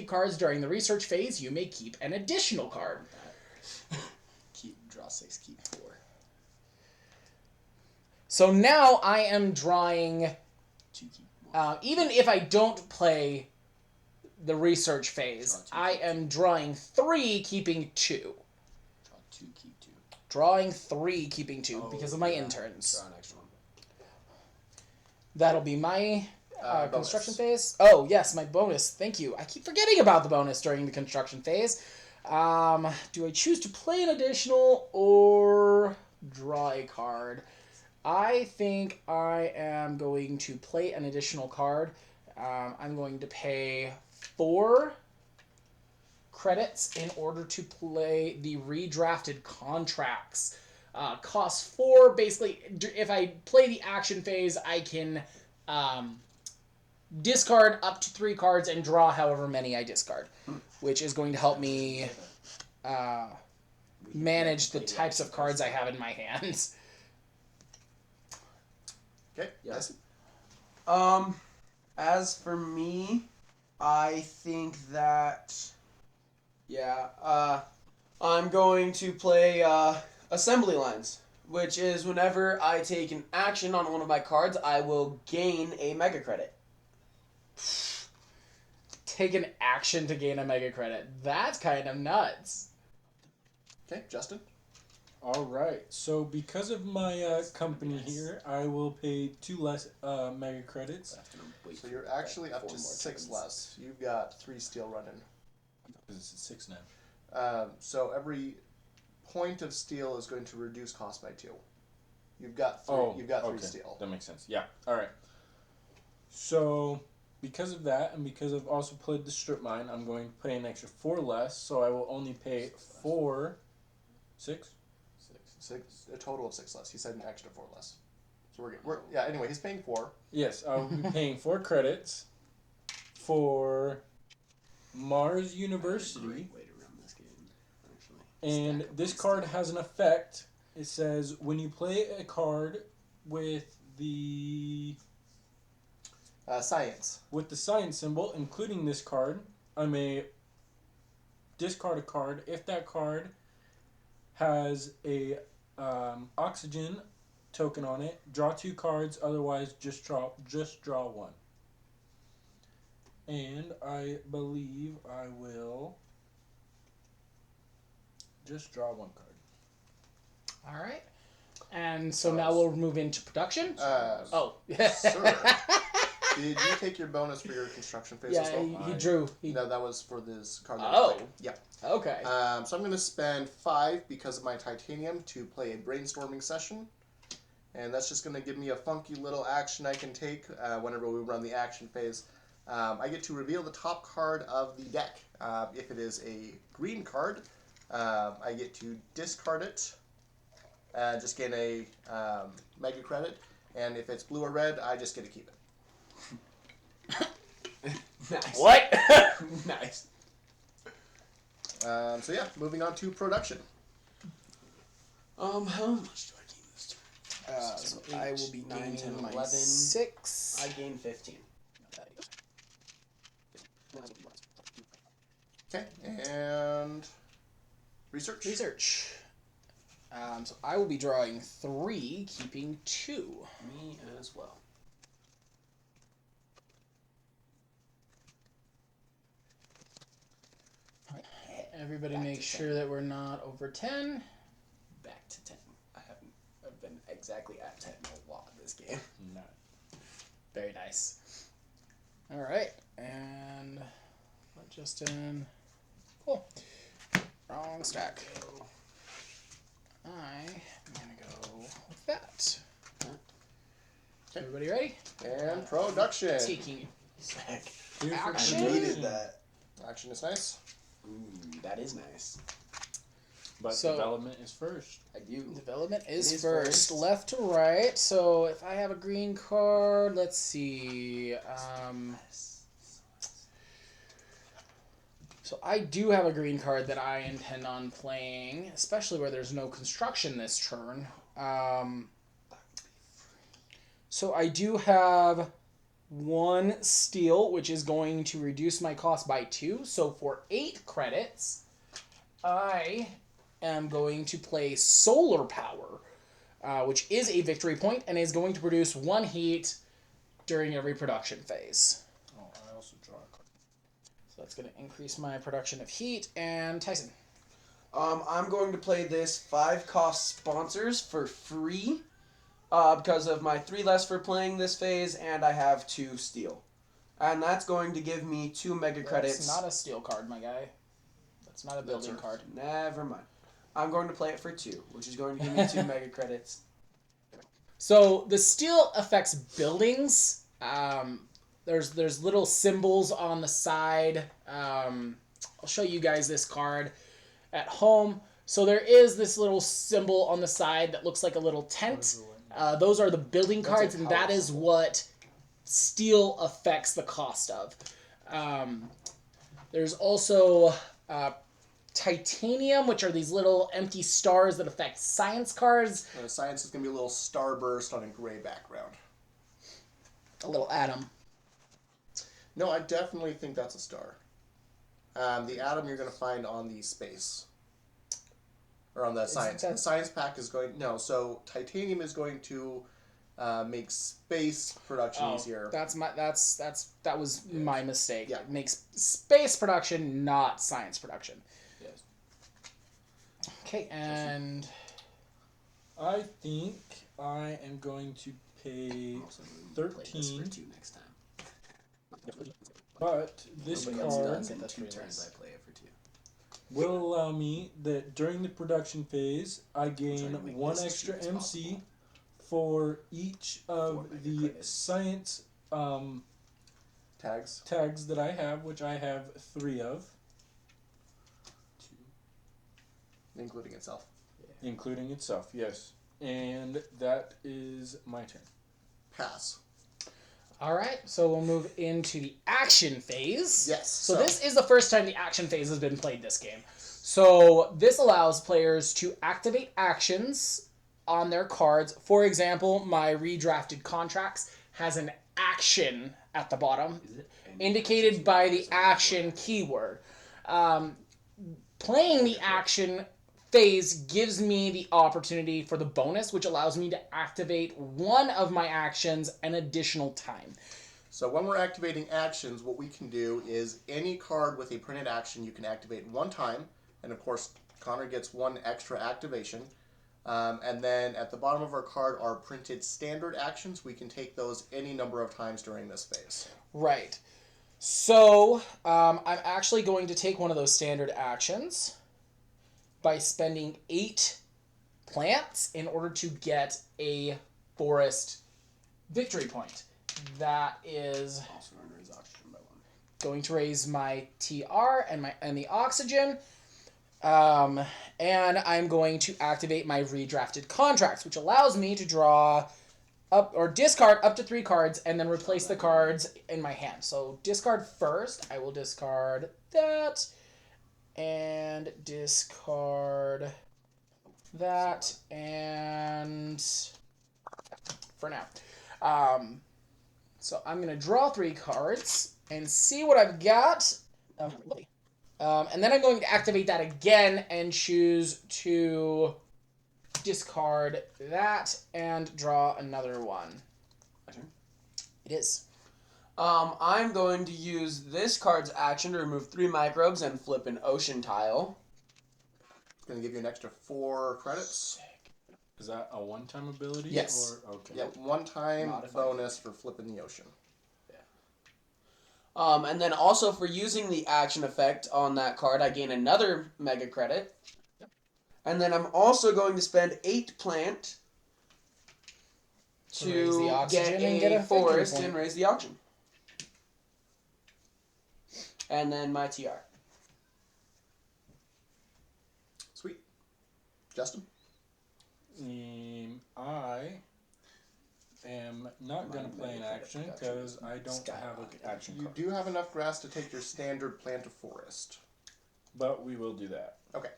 cards during the research phase, you may keep an additional card. Keep draw Draw 6, keep 4. So now I am drawing, 2, keep 1. even if I don't play the research phase, Draw 2, I keep am drawing 3, keeping 2. Draw 2, keep 2. Drawing 3, keeping 2 Oh, because of my yeah. interns. Draw an extra one. That'll be my Bonus. construction phase. Oh, yes, my bonus. Thank you. I keep forgetting about the bonus during the construction phase. Do I choose to play an additional or draw a card? I think I am going to play an additional card. I'm going to pay 4 credits in order to play the redrafted contracts. Cost 4. Basically, if I play the action phase, I can discard up to 3 cards and draw however many I discard, which is going to help me manage the types of cards I have in my hands. Okay. Yes. As for me, I think that I'm going to play assembly lines, which is whenever I take an action on one of my cards, I will gain a mega credit. Take an action to gain a mega credit. That's kind of nuts. Okay, Justin. All right. So because of my company here, I will pay 2 less mega credits. So you're actually up to 6 less. You've got 3 steel running. Because it's 6 now. So every point of steel is going to reduce cost by 2. You've got 3. You've got 3 steel. That makes sense. Yeah. All right. So because of that, and because I've also played the strip mine, I'm going to pay an extra 4 less. So I will only pay 4. 6. A total of 6 less. He said an extra 4 less. So we're good. Yeah. Anyway, he's paying 4. Yes, I will be paying 4 credits for Mars University. Great way to run this game, actually. And this card has an effect. It says when you play a card with the Science. science symbol, including this card, I may discard a card if that card has a oxygen token on it. Draw 2 cards. Otherwise, just draw 1. And I believe I will just draw 1 card. All right. And so now we'll move into production. Sir, did you take your bonus for your construction phase as Yeah, well? he drew. No, that was for this card. Oh. Yeah. Okay. So I'm going to spend 5 because of my titanium to play a brainstorming session. And that's just going to give me a funky little action I can take whenever we run the action phase. I get to reveal the top card of the deck. If it is a green card, I get to discard it, just gain a mega credit. And if it's blue or red, I just get to keep it. Nice. What? Nice. So yeah, moving on to production. How much do I gain this turn? So 8, I will be 9, gaining 10, my 11. 6. I gain 15. Okay, and research. Research. So I will be drawing 3, keeping 2. Me as well. Everybody Back make to sure that we're not over 10. Back to 10. I've been exactly at 10 a lot this game. No. Very nice. All right, and let Justin. Cool. Wrong stack. I'm gonna go with that. Everybody ready? And production. Taking Sick. Action. I needed that. Action is nice. Ooh, that is nice. But So- development is first. I do. development is, It is first, first. left to right. So if I have a green card, let's see. So I do have a green card that I intend on playing, especially where there's no construction this turn. So I do have 1 steel, which is going to reduce my cost by 2. So for 8 credits, I am going to play Solar Power, which is a victory point and is going to produce 1 heat during every production phase. Oh, I also draw a card. So that's going to increase my production of heat. And Tyson. I'm going to play this 5 cost sponsors for free because of my 3 less for playing this phase, and I have 2 steel. And that's going to give me 2 mega credits. That's not a steel card, my guy. That's not a building card. Never mind. I'm going to play it for 2, which is going to give me 2 mega credits. So the steel affects buildings. There's little symbols on the side. I'll show you guys this card at home. So there is this little symbol on the side that looks like a little tent. Those are the building cards, and that is what steel affects the cost of. There's also titanium, which are these little empty stars that affect science cards. Science is going to be a little starburst on a gray background. A little atom. No, I definitely think that's a star. The atom you're going to find on the space. Or on the science. The science pack is going... No, so titanium is going to make space production easier. That was my mistake. Yeah. It makes space production, not science production. Yes. Okay, and... I think I am going to pay 13. For 2 next time. But this Nobody else card does. In 2 turns, I play it for 2. will allow me that during the production phase, I gain trying to make 1 this as extra cheap as MC possible. for each of mega the credits. science Tags. tags that I have, which I have 3 of, Including itself. including itself, yes. And that is my turn. Pass. All right, so we'll move into the action phase. Yes. So this is the first time the action phase has been played this game. So this allows players to activate actions on their cards. For example, my redrafted contracts has an action at the bottom, indicated by the action keyword. Playing the action phase gives me the opportunity for the bonus, which allows me to activate 1 of my actions an additional time. So when we're activating actions, what we can do is any card with a printed action you can activate 1 time, and of course Connor gets 1 extra activation. And then at the bottom of our card are printed standard actions. We can take those any number of times during this phase. Right. So I'm actually going to take one of those standard actions by spending 8 plants in order to get a forest victory point. That is Also earn his oxygen by 1. going to raise my TR and the oxygen. And I'm going to activate my redrafted contracts, which allows me to draw up or discard up to 3 cards and then replace the cards in my hand. So discard first. I will discard that and discard that and for now. So I'm going to draw 3 cards and see what I've got. And then I'm going to activate that again and choose to discard that and draw another one. My turn? It is. I'm going to use this card's action to remove 3 microbes and flip an ocean tile. It's going to give you an extra 4 credits. Is that a one-time ability? Yes. Or, okay. Yep, 1 time Modified. bonus for flipping the ocean. And then also for using the action effect on that card, I gain another mega credit. Yep. And then I'm also going to spend 8 plant To raise the to oxygen get and get a victory forest point. and raise the oxygen. And then my TR. Sweet. Justin? I am not going to play an action because I don't have an action You card. do have enough grass to take your standard plant of forest. But we will do that. Okay.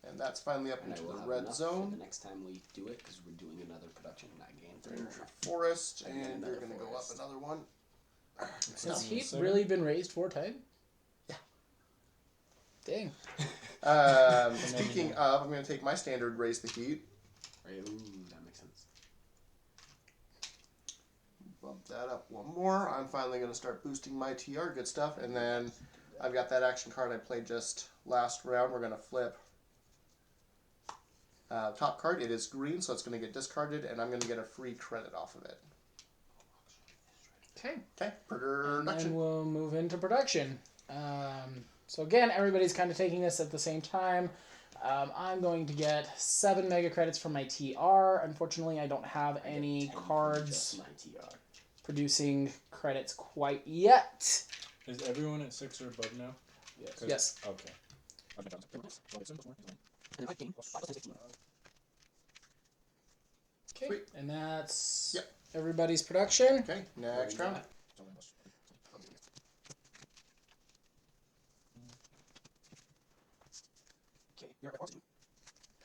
And that's finally up And I into will the have red enough for zone. the next time we do it because we're doing another production and I gain 3 There's your more. forest, And then and you're another going to go up forest. another one. Has Seven. heat really been raised 4 times? Yeah. Dang. Speaking of, I'm going to take my standard Raise the Heat. Right, ooh, that makes sense. Bump that up one more. I'm finally going to start boosting my TR. Good stuff. And then I've got that action card I played just last round. We're going to flip. Top card, it is green, so it's going to get discarded, and I'm going to get a free credit off of it. Okay. Okay, production. And we'll move into production. So again, everybody's kind of taking this at the same time. I'm going to get 7 mega credits from my TR. Unfortunately, I don't have any cards producing credits quite yet. Is everyone at 6 or above now? Yes. Okay. Okay, Sweet. and that's Yep. everybody's production. Okay, next round.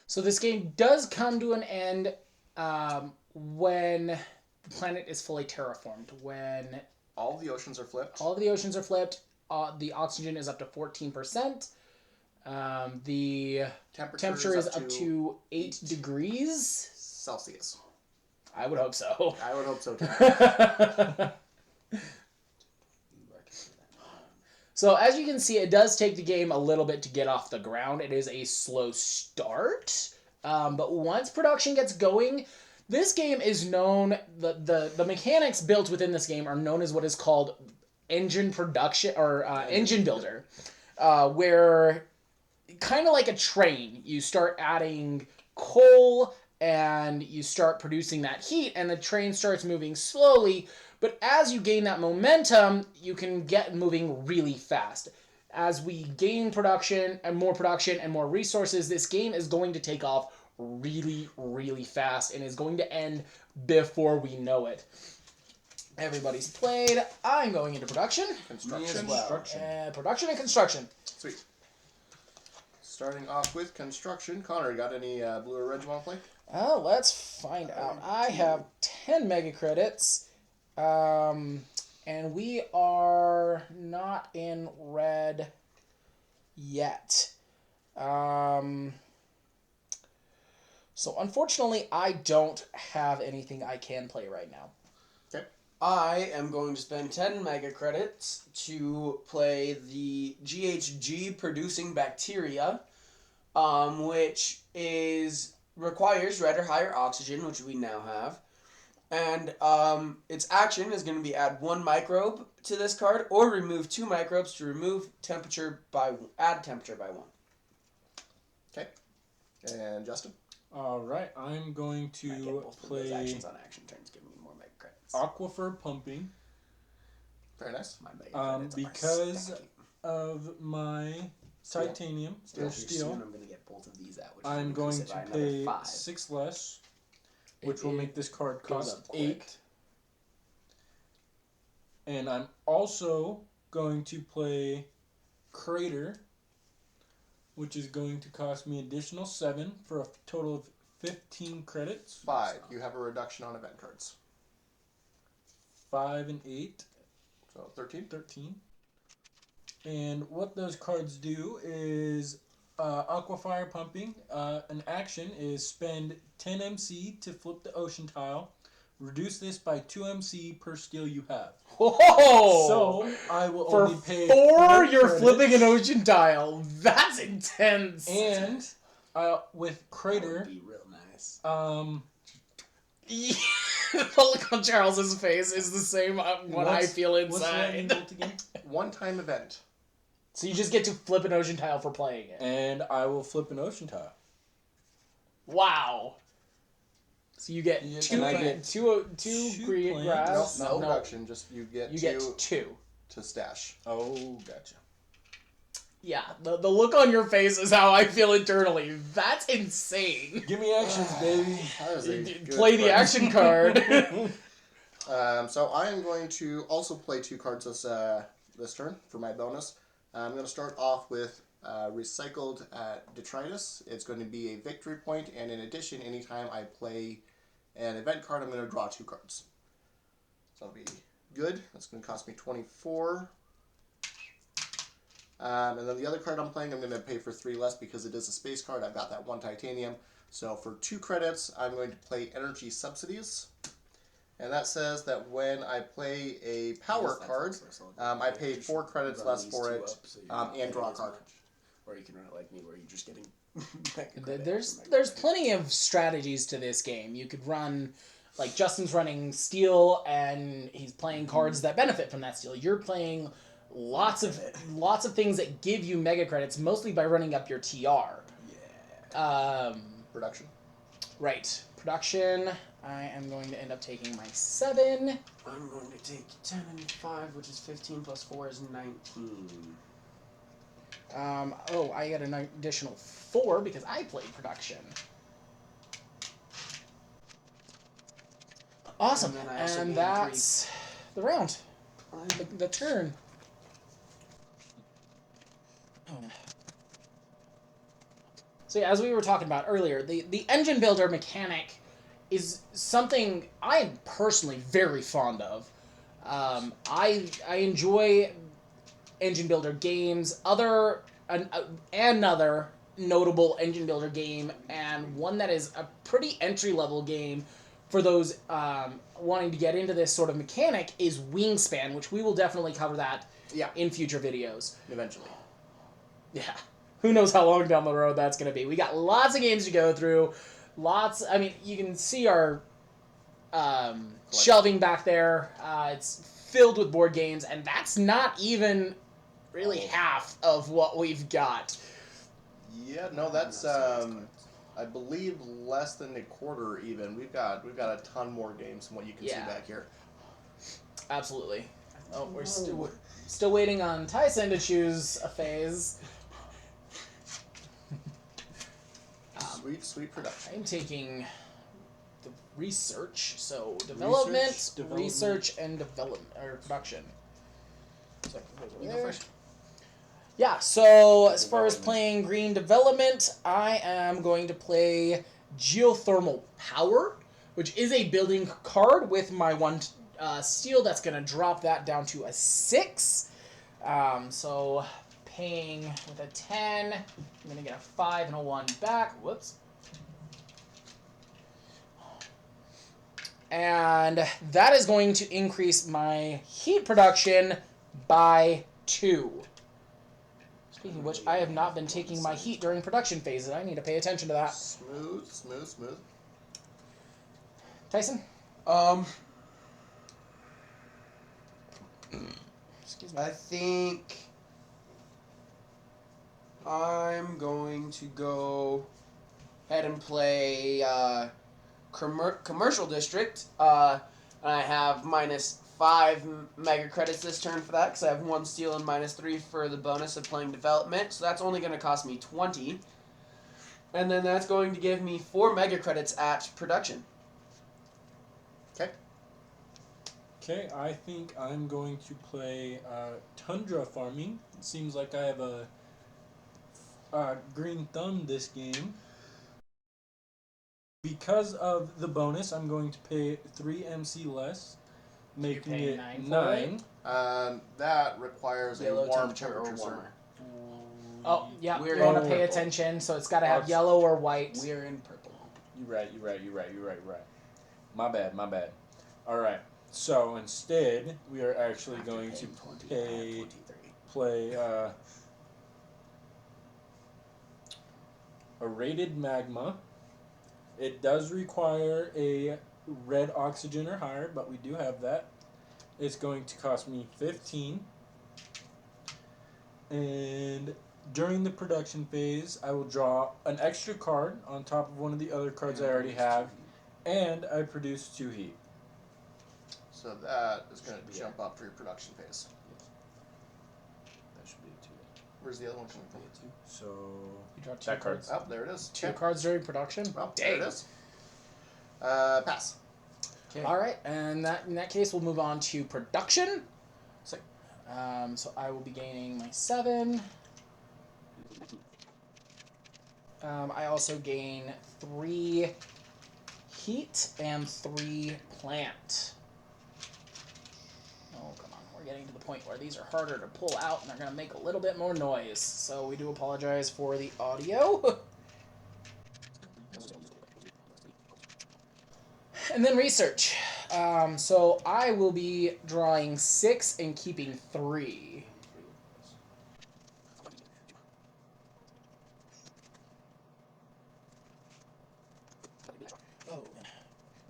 So this game does come to an end when the planet is fully terraformed. When All the oceans are flipped. all of the oceans are flipped, the oxygen is up to 14%. The temperature is up to 8 degrees. Celsius. I would hope so. I would hope so too. So as you can see, it does take the game a little bit to get off the ground. It is a slow start. But once production gets going, this game is known, the mechanics built within this game are known as what is called engine production, or engine builder, where kind of like a train, you start adding coal and you start producing that heat, and the train starts moving slowly. But as you gain that momentum, you can get moving really fast. As we gain production and more resources, this game is going to take off really, really fast and is going to end before we know it. Everybody's played. I'm going into production. Construction. Production and construction. Sweet. Starting off with construction. Connor, you got any blue or red you want to play? Let's find out. I have 10 mega credits. And we are not in red yet. So unfortunately, I don't have anything I can play right now. Okay. I am going to spend 10 mega credits to play the GHG producing bacteria, which requires red or higher oxygen, which we now have. And its action is going to be add 1 microbe to this card, or remove 2 microbes to add temperature by 1. Okay. And Justin? Alright, I'm going I get to both of those play actions on action turns, giving me more mega credits. Aquifer Pumping Very nice. My mega credits because are stacking. of my Steel. titanium Soon or steel. I'm going to get both of these out, which I'm will going increase it to by another pay 5. 6 less, which will make this card goes cost up quick. 8. And I'm also going to play Crater, which is going to cost me additional 7 for a total of 15 credits. 5. You have a reduction on event cards. 5 and 8. So 13. 13. And what those cards do is Aquafire Pumping. An action is spend 10 MC to flip the ocean tile. Reduce this by 2 MC per skill you have. Whoa! So I will for only pay 4, you're credits. flipping an ocean tile. That's intense. And with Crater, That would be real nice. The look on Charles's face is the same what I feel What's the lightning inside. bolt again? One-time event. So you just get to flip an ocean tile for playing it. And I will flip an ocean tile. Wow. So you get Yeah, two and I get two two green plants. grass. No reduction. Just you get You 2 get 2. to stash. Oh, gotcha. Yeah, the look on your face is how I feel internally. That's insane. Give me actions, baby. That is a good Play the question. action card. So I am going to also play 2 cards this turn for my bonus. I'm going to start off with Recycled Detritus. It's going to be a victory point, and in addition, anytime I play an event card, I'm going to draw 2 cards. So that'll be good. That's going to cost me 24. And then the other card I'm playing, I'm going to pay for 3 less because it is a space card. I've got that 1 titanium. So for 2 credits, I'm going to play Energy Subsidies. And that says that when I play a power card, I pay 4 credits less for it and draw a card. Or you can run it like me, where you're just getting. There's plenty of strategies to this game. You could run, like Justin's running steel, and he's playing cards that benefit from that steel. You're playing lots of things that give you mega credits, mostly by running up your TR. Yeah. Production. Right. Production. I am going to end up taking my 7. I'm going to take 10 and 5, which is 15 plus 4 is 19. I got an additional 4 because I played production. Awesome. And that's the round. The turn. So yeah, as we were talking about earlier, the engine builder mechanic is something I am personally very fond of. I enjoy engine builder games. Another notable engine builder game, and one that is a pretty entry level game for those wanting to get into this sort of mechanic, is Wingspan, which we will definitely cover that in future videos. Eventually. Yeah. Who knows how long down the road that's going to be. We got lots of games to go through. I mean, you can see our shelving back there. It's filled with board games, and that's not even really half of what we've got. Yeah, no, that's I believe less than a quarter even. We've got a ton more games than what you can see back here. Absolutely. Oh, we're still waiting on Tyson to choose a phase. Sweet production. I'm taking the research, so development, research and development, or production. So, you go first. Yeah, so as far as playing green development, I am going to play Geothermal Power, which is a building card with my 1 steel. That's going to drop that down to a 6. So paying with a 10, I'm going to get a 5 and a 1 back. Whoops. And that is going to increase my heat production by 2. Speaking of which, I have not been taking my heat during production phases. I need to pay attention to that. Smooth. Tyson? Excuse me. I think I'm going to go ahead and play Commercial District. And I have -5 mega credits this turn for that, because I have 1 steel and -3 for the bonus of playing development. So that's only going to cost me 20. And then that's going to give me 4 mega credits at production. Okay, I think I'm going to play Tundra Farming. It seems like I have a green thumb this game. Because of the bonus, I'm going to pay 3 MC less, making it 9. That requires Yellow a warm temperature or temperature, warmer. Oh, yeah, We're you want to in pay purple. attention, so it's got to have yellow or white. We're in purple. You're right. My bad. Alright, so instead, we are actually going to play a rated magma. It does require a red oxygen or higher, but we do have that. It's going to cost me 15. And during the production phase, I will draw an extra card on top of one of the other cards I already have, and I produce 2 heat. So that is going to jump up for your production phase. That should be a 2. Where's the other one coming from? So You draw 2 that cards. Oh, there it is. 2 cards during production? Well, Dang. there it is. Pass. Okay. All right, and in that case, we'll move on to production. So I will be gaining my 7. I also gain 3 heat and 3 plant. Oh, come on. we're getting to the point where these are harder to pull out and they're going to make a little bit more noise. So we do apologize for the audio. And then research. So I will be drawing 6 and keeping 3. Oh,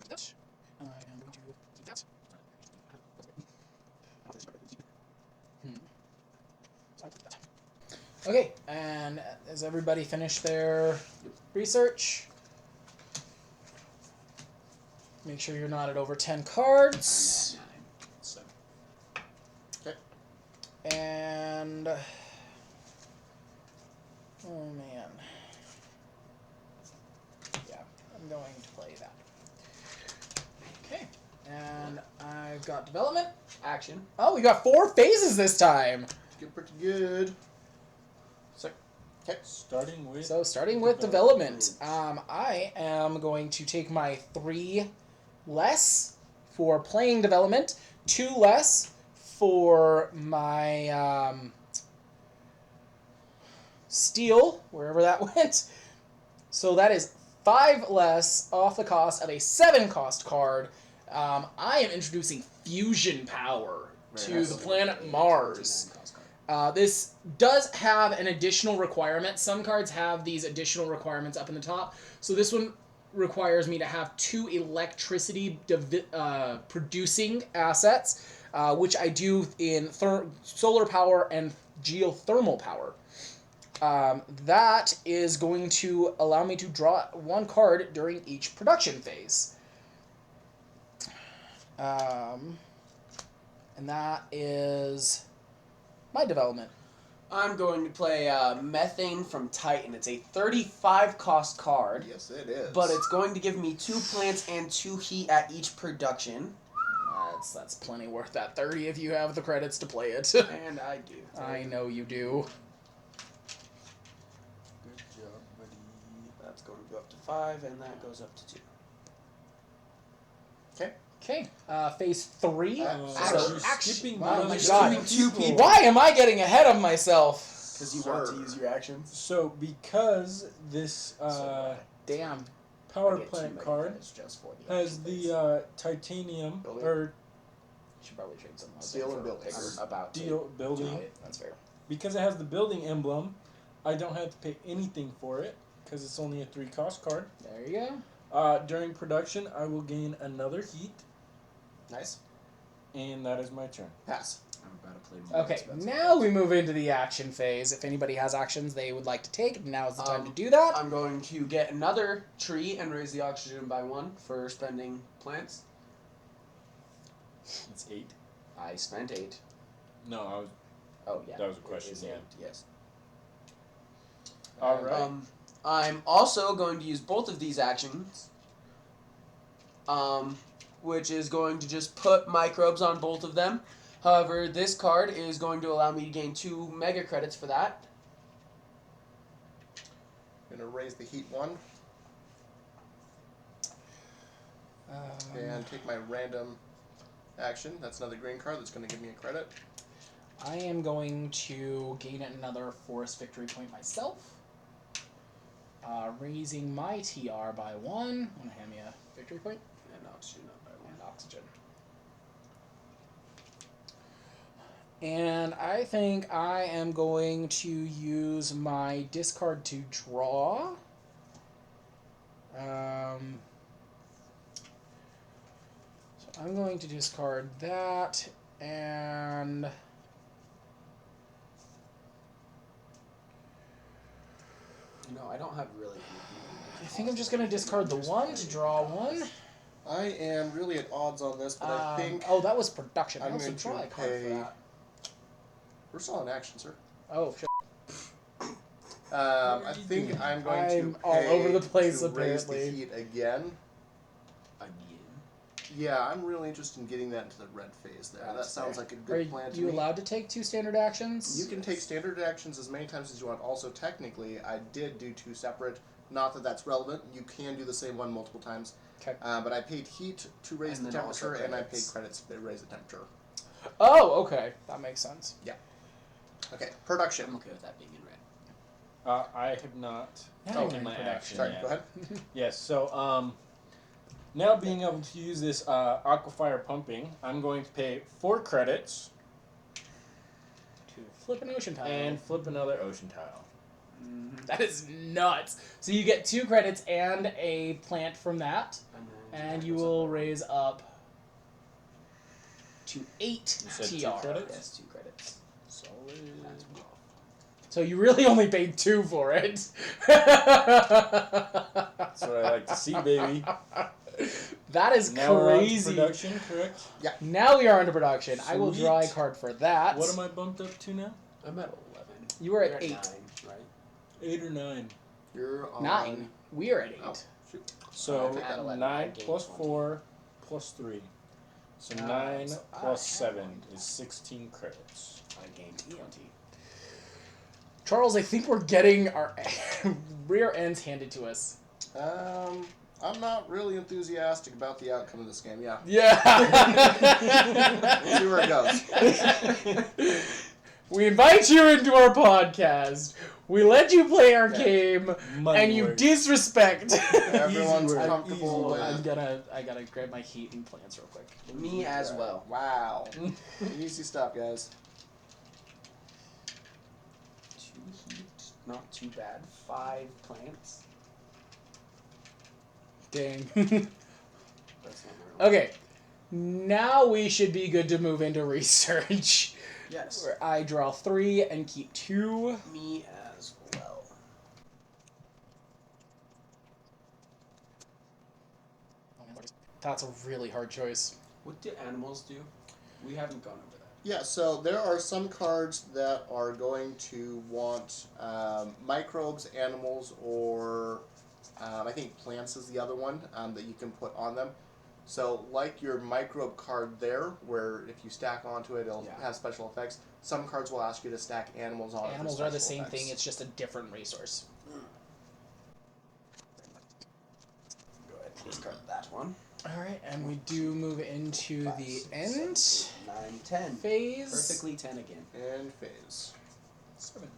that. I am going to keep that. Okay, and has everybody finished their research? Make sure you're not at over 10 cards. Okay. And oh man. Yeah, I'm going to play that. Okay. And I've got development. Action. Oh, we got 4 phases this time. Get pretty good. Okay. Starting with development. I am going to take my 3 less for playing development, 2 less for my steel, wherever that went. So that is 5 less off the cost of a 7 cost card. I am introducing fusion power to the planet Mars. This does have an additional requirement. Some cards have these additional requirements up in the top. So this one requires me to have 2 electricity producing assets, which I do in solar power and geothermal power. That is going to allow me to draw 1 card during each production phase. And that is my development. I'm going to play Methane from Titan. It's a 35 cost card. Yes, it is. But it's going to give me 2 plants and 2 heat at each production. That's plenty worth that 30 if you have the credits to play it. And I do. I know you do. Good job, buddy. That's going to go up to 5, and that goes up to 2. Okay. Okay, phase 3. You're skipping Oh one my of the God. Two people. Why am I getting ahead of myself? Because you want to use your actions. So because this Damn. power plant card has the titanium Building. or Should probably trade some. Steel and building. I'm about deal building, Okay, that's fair. because it has the building emblem, I don't have to pay anything for it because it's only a 3 cost card. There you go. During production, I will gain another heat, Nice. and that is my turn. Pass. I'm about to play more Okay, expensive now cards. we move into the action phase. If anybody has actions they would like to take, now is the time to do that. I'm going to get another tree and raise the oxygen by 1 for spending plants. It's 8. I spent 8. No, I was. Oh, yeah. That was a question, It is yeah. 8, yes. All right. I'm also going to use both of these actions, which is going to just put microbes on both of them. However, this card is going to allow me to gain 2 mega credits for that. I'm going to raise the heat 1 and take my random action. That's another green card that's going to give me a credit. I am going to gain another forest victory point myself. Raising my TR by 1. I'm going to hand me a victory point. And oxygen up by 1. And oxygen. And I think I am going to use my discard to draw. So I'm going to discard that, and No, I don't have really. I think I'm just going to discard the 1 to draw 1. I am really at odds on this, but I think Oh, that was production. I I'm also going to draw a card pay- for that. we're still in action, sir. Oh, shit. I think I'm going I'm to all pay over the place, to raise the apparently. heat again. Again. Yeah, I'm really interested in getting that into the red phase there. That's that sounds fair. like a Are good plan to you me. allowed to take 2 standard actions? You can take standard actions as many times as you want. Also, technically, I did do 2 separate. Not that that's relevant. You can do the same one multiple times. Okay. But I paid heat to raise And the then also temperature, and I paid credits. credits to raise the temperature. Oh, okay. That makes sense. Okay, I'm production. okay with that being in red. I have not Now taken you're in my production. action Sorry, yet. go ahead. Yes, so now being able to use this aquafire pumping, I'm going to pay 4 credits To flip an ocean tile. and flip another ocean tile. That is nuts. So you get 2 credits and a plant from that, and you will raise up to 8 You said TR. 2 credits? Yes, 2 credits. Solid. So you really only paid 2 for it. That's what I like to see, baby. That is Now we're on to crazy. production, correct? Now we are into production. I will draw a Sweet. card for that. What am I bumped up to now? I'm at 11. You were You're at 8. 9, right? 8 or 9. You're on 9. We are at 8. Oh, shoot. So I'm at 11. 9 I gained plus 20. 4 plus 3. So Ah, 9 so I plus have 7 one. is 16 credits. I gained 20. Charles, I think we're getting our rear ends handed to us. I'm not really enthusiastic about the outcome of this game. Yeah. Yeah. We'll see where it goes. We invite you into our podcast. We let you play our Yeah. game, Money and you work. disrespect. Everyone's Easy work, comfortable easy with. work. I gotta grab my heat and plants real quick. Me as well. Wow. Easy stuff, guys. 2 heat, not too bad. 5 plants. Dang. That's not my Okay, now we should be good to move into research. Yes. Where I draw 3 and keep 2. Me as well. That's a really hard choice. What do animals do? We haven't gone over that. Yeah, so there are some cards that are going to want microbes, animals, or I think plants is the other one that you can put on them. So like your microbe card there, where if you stack onto it, it'll Yeah. have special effects. Some cards will ask you to stack animals on it. for Animals are the special same effects. thing, it's just a different resource. Go ahead and discard that one. Alright, and we do move into 5, the 6, end 7, 8, 9, 10. phase. Perfectly 10 again. And phase. 7.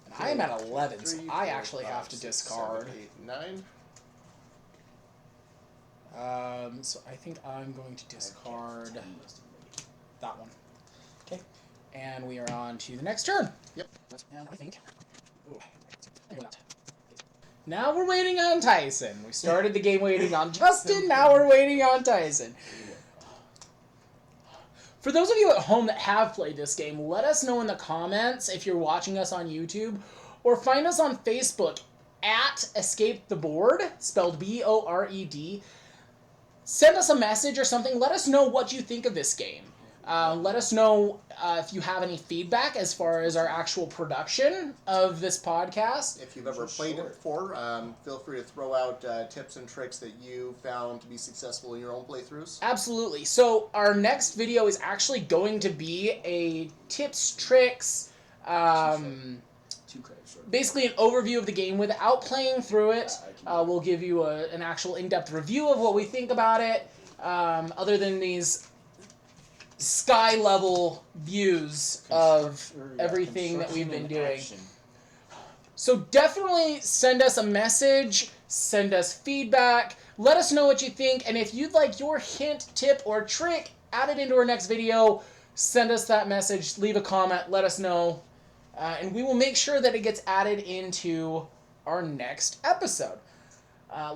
And I am at 11, so 3, I 4, actually 5, have to 6, discard. 7, 8, 9. So I think I'm going to discard that one. Okay. And we are on to the next turn. Yep. And I think. Now we're waiting on Tyson. We started the game waiting on Justin, now we're waiting on Tyson. For those of you at home that have played this game, let us know in the comments if you're watching us on YouTube, or find us on Facebook at Escape the Board, spelled B-O-R-E-D. Send us a message or something. Let us know what you think of this game. Let us know if you have any feedback as far as our actual production of this podcast. If you've ever played it before, feel free to throw out tips and tricks that you found to be successful in your own playthroughs. Absolutely. So our next video is actually going to be a tips, tricks, 2 credits. Short. basically an overview of the game without playing through it. Yeah, I can do We'll give you an actual in-depth review of what we think about it, other than these sky-level views of everything that we've been doing. So definitely send us a message, send us feedback, let us know what you think, and if you'd like your hint, tip, or trick added into our next video, send us that message, leave a comment, let us know, and we will make sure that it gets added into our next episode.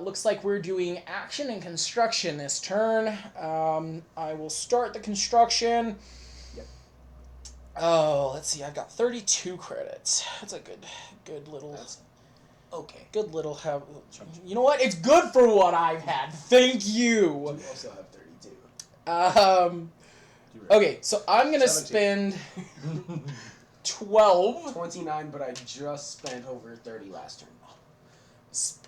Looks like we're doing action and construction this turn. I will start the construction. Yep. Oh, let's see. I've got 32 credits. That's a good little. That's okay. Good little have. You know what? It's good for what I've had. Thank you. You also have 32. Okay, so I'm gonna 17. spend 12. 29, but I just spent over 30 last turn.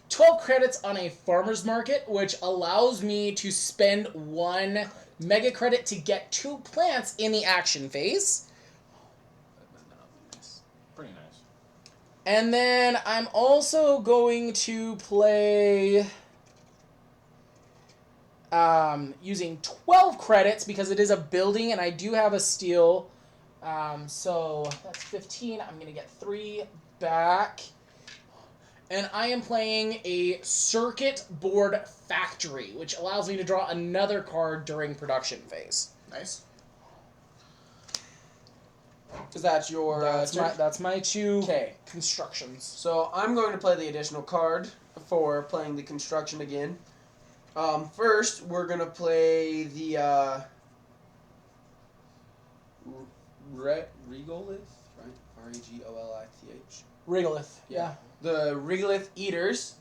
12 credits on a farmer's market, which allows me to spend 1 mega credit to get 2 plants in the action phase. Pretty nice. And then I'm also going to play using 12 credits because it is a building and I do have a steel. So that's 15. I'm going to get 3 back. And I am playing a circuit board factory, which allows me to draw another card during production phase. Nice. Is that your That's my 2 Okay. constructions. So I'm going to play the additional card for playing the construction again. First, we're going to play the Regolith, right? Regolith. Regolith, yeah. The Regolith Eaters,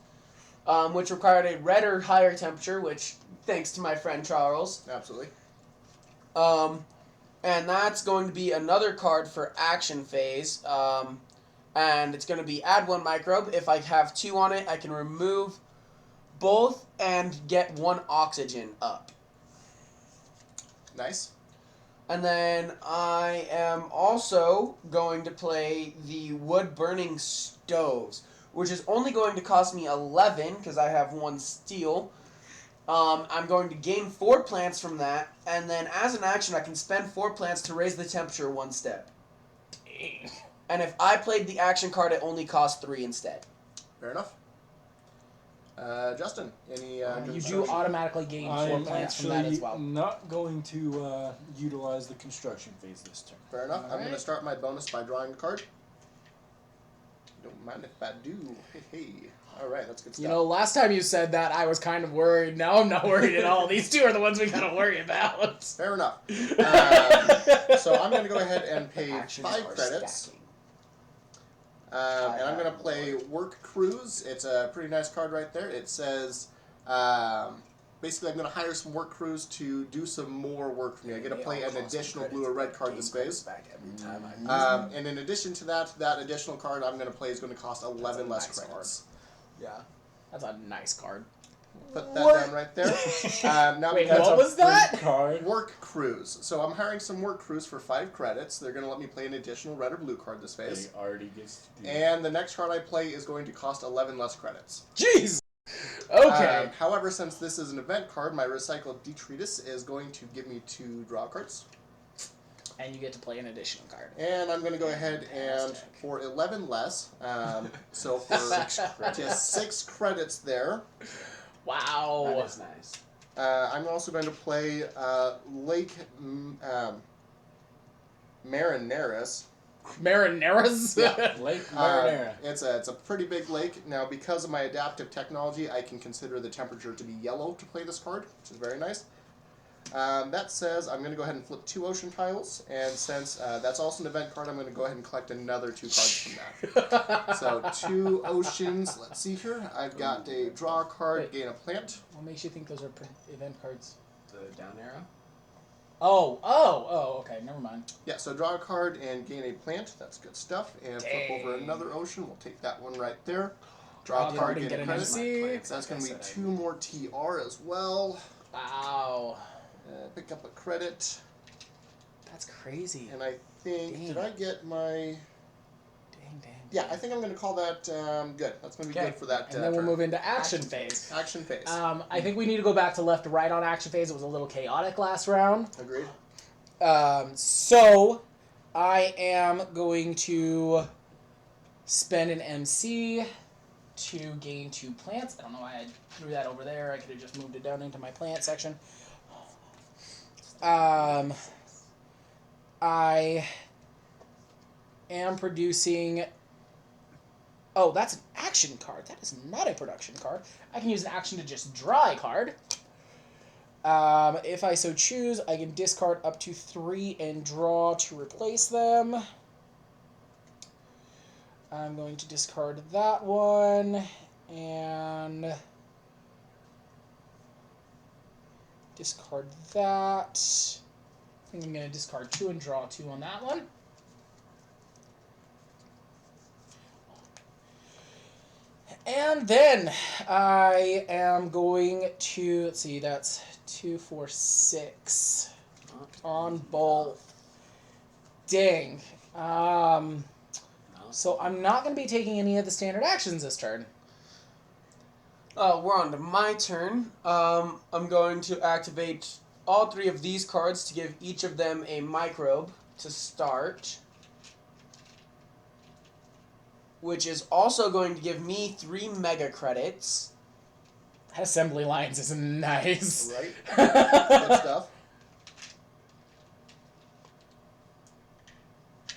which required a red or higher temperature, which, thanks to my friend Charles. Absolutely. And that's going to be another card for action phase. And it's going to be add 1 microbe. If I have 2 on it, I can remove both and get 1 oxygen up. Nice. And then I am also going to play the wood burning stoves, which is only going to cost me 11 because I have 1 steel. I'm going to gain 4 plants from that, and then as an action, I can spend 4 plants to raise the temperature 1 step. Dang. And if I played the action card, it only costs 3 instead. Fair enough. Justin, any? You do automatically gain 4 I'm plants from that as actually well. not going to utilize the construction phase this turn. Fair enough. I'm going to Alright. start my bonus by drawing a card. Don't mind if I do. Hey. All right, that's good stuff. You know, last time you said that, I was kind of worried. Now I'm not worried at all. These 2 are the ones we gotta worry about. Fair enough. So I'm going to go ahead and pay Actions 5 are credits. stacking. And I'm going to play Work Crews. It's a pretty nice card right there. It says, basically I'm going to hire some work crews to do some more work for me. I get to play an additional blue or red card this phase. Back every time I use And in addition to that, that additional card I'm going to play is going to cost 11 less nice credits. Yeah. That's a nice card. Put that down right there. Now Wait, because what of was that? Card. Work crews. So I'm hiring some work crews for 5 credits. They're going to let me play an additional red or blue card this phase. He already gets to do And the next card I play is going to cost 11 less credits. Jeez! Okay. However, since this is an event card, my recycled detritus is going to give me 2 draw cards. And you get to play an additional card. And I'm going to go ahead and, Fantastic. for 11 less, so for just 6 credits there, Wow. That is nice. I'm also going to play Lake Marineris. Marineras? Yeah. Lake Marinara. It's a pretty big lake. Now, because of my adaptive technology, I can consider the temperature to be yellow to play this card, which is very nice. That says I'm going to go ahead and flip 2 ocean tiles, and since that's also an event card, I'm going to go ahead and collect another 2 cards from that. So 2 oceans. Let's see here. I've got a draw card, Wait. gain a plant. What makes you think those are event cards? The down arrow. Oh, okay, never mind. Yeah, so draw a card and gain a plant. That's good stuff. And flip over Dang. another ocean. We'll take that one right there. Draw a card, and gain a get an credit. MC. That's going to be 2 more TR as well. Wow. Pick up a credit. That's crazy. And I think, Dang. did I get my... Dang. Yeah, I think I'm going to call that good. That's going to be Okay. good for that And then we'll turn. move into action phase. Action phase. I think we need to go back to left to right on action phase. It was a little chaotic last round. Agreed. So I am going to spend an MC to gain 2 plants. I don't know why I threw that over there. I could have just moved it down into my plant section. I am producing... Oh, that's an action card. That is not a production card. I can use an action to just draw a card. If I so choose, I can discard up to 3 and draw to replace them. I'm going to discard that one, and discard that. I think I'm going to discard 2 and draw 2 on that one. And then I am going to, let's see, that's 2, 4, 6 on both. Dang. So I'm not going to be taking any of the standard actions this turn. We're on to my turn. I'm going to activate all 3 of these cards to give each of them a microbe to start. Which is also going to give me 3 mega credits. Assembly lines is nice. Right? Good stuff.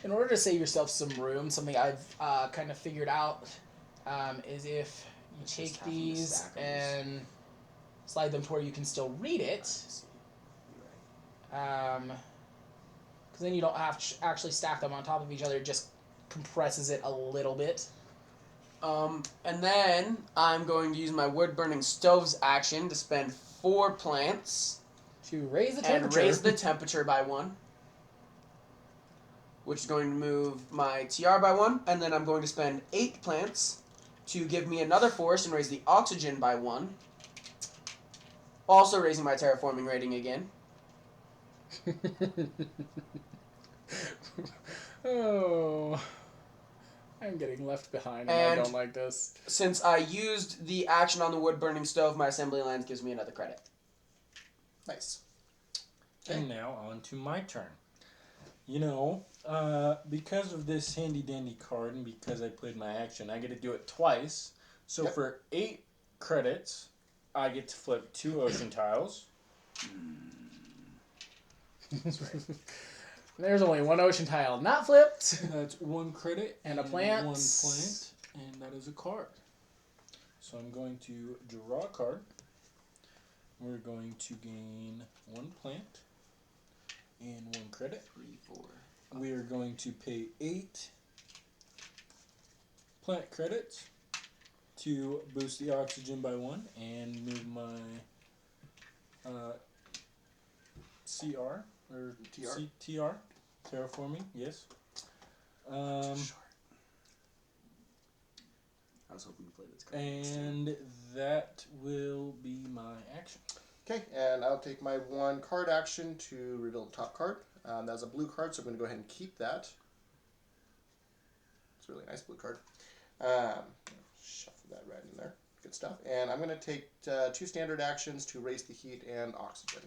In order to save yourself some room, something I've kind of figured out is if you It's take just having to these stack 'em. and slide them to where you can still read it, because then you don't have to actually stack them on top of each other. It just compresses it a little bit. And then I'm going to use my wood burning stoves action to spend 4 plants To raise the and temperature. raise the temperature by 1. Which is going to move my TR by 1. And then I'm going to spend 8 plants to give me another force and raise the oxygen by 1. Also raising my terraforming rating again. Oh, I'm getting left behind, and I And- don't like this. Since I used the action on the wood burning stove, my assembly lines gives me another credit. Nice. And now on to my turn. You know, because of this handy dandy card and because I played my action, I get to do it twice. So Yep. for 8 credits, I get to flip 2 ocean tiles. There's only one ocean tile not flipped. That's 1 credit And a plant. 1 plant, and that is a card. So I'm going to draw a card. We're going to gain 1 plant and 1 credit. 3, 4. We are going to pay 8 plant credits to boost the oxygen by 1 and move my CR or TR? TR, terraforming. Yes. I was hoping to play this card. And that will be my action. Okay, and I'll take my 1 card action to reveal the top card. That's a blue card, so I'm going to go ahead and keep that. It's a really nice blue card. Shuffle that right in there. Good stuff. And I'm going to take 2 standard actions to raise the heat and oxygen.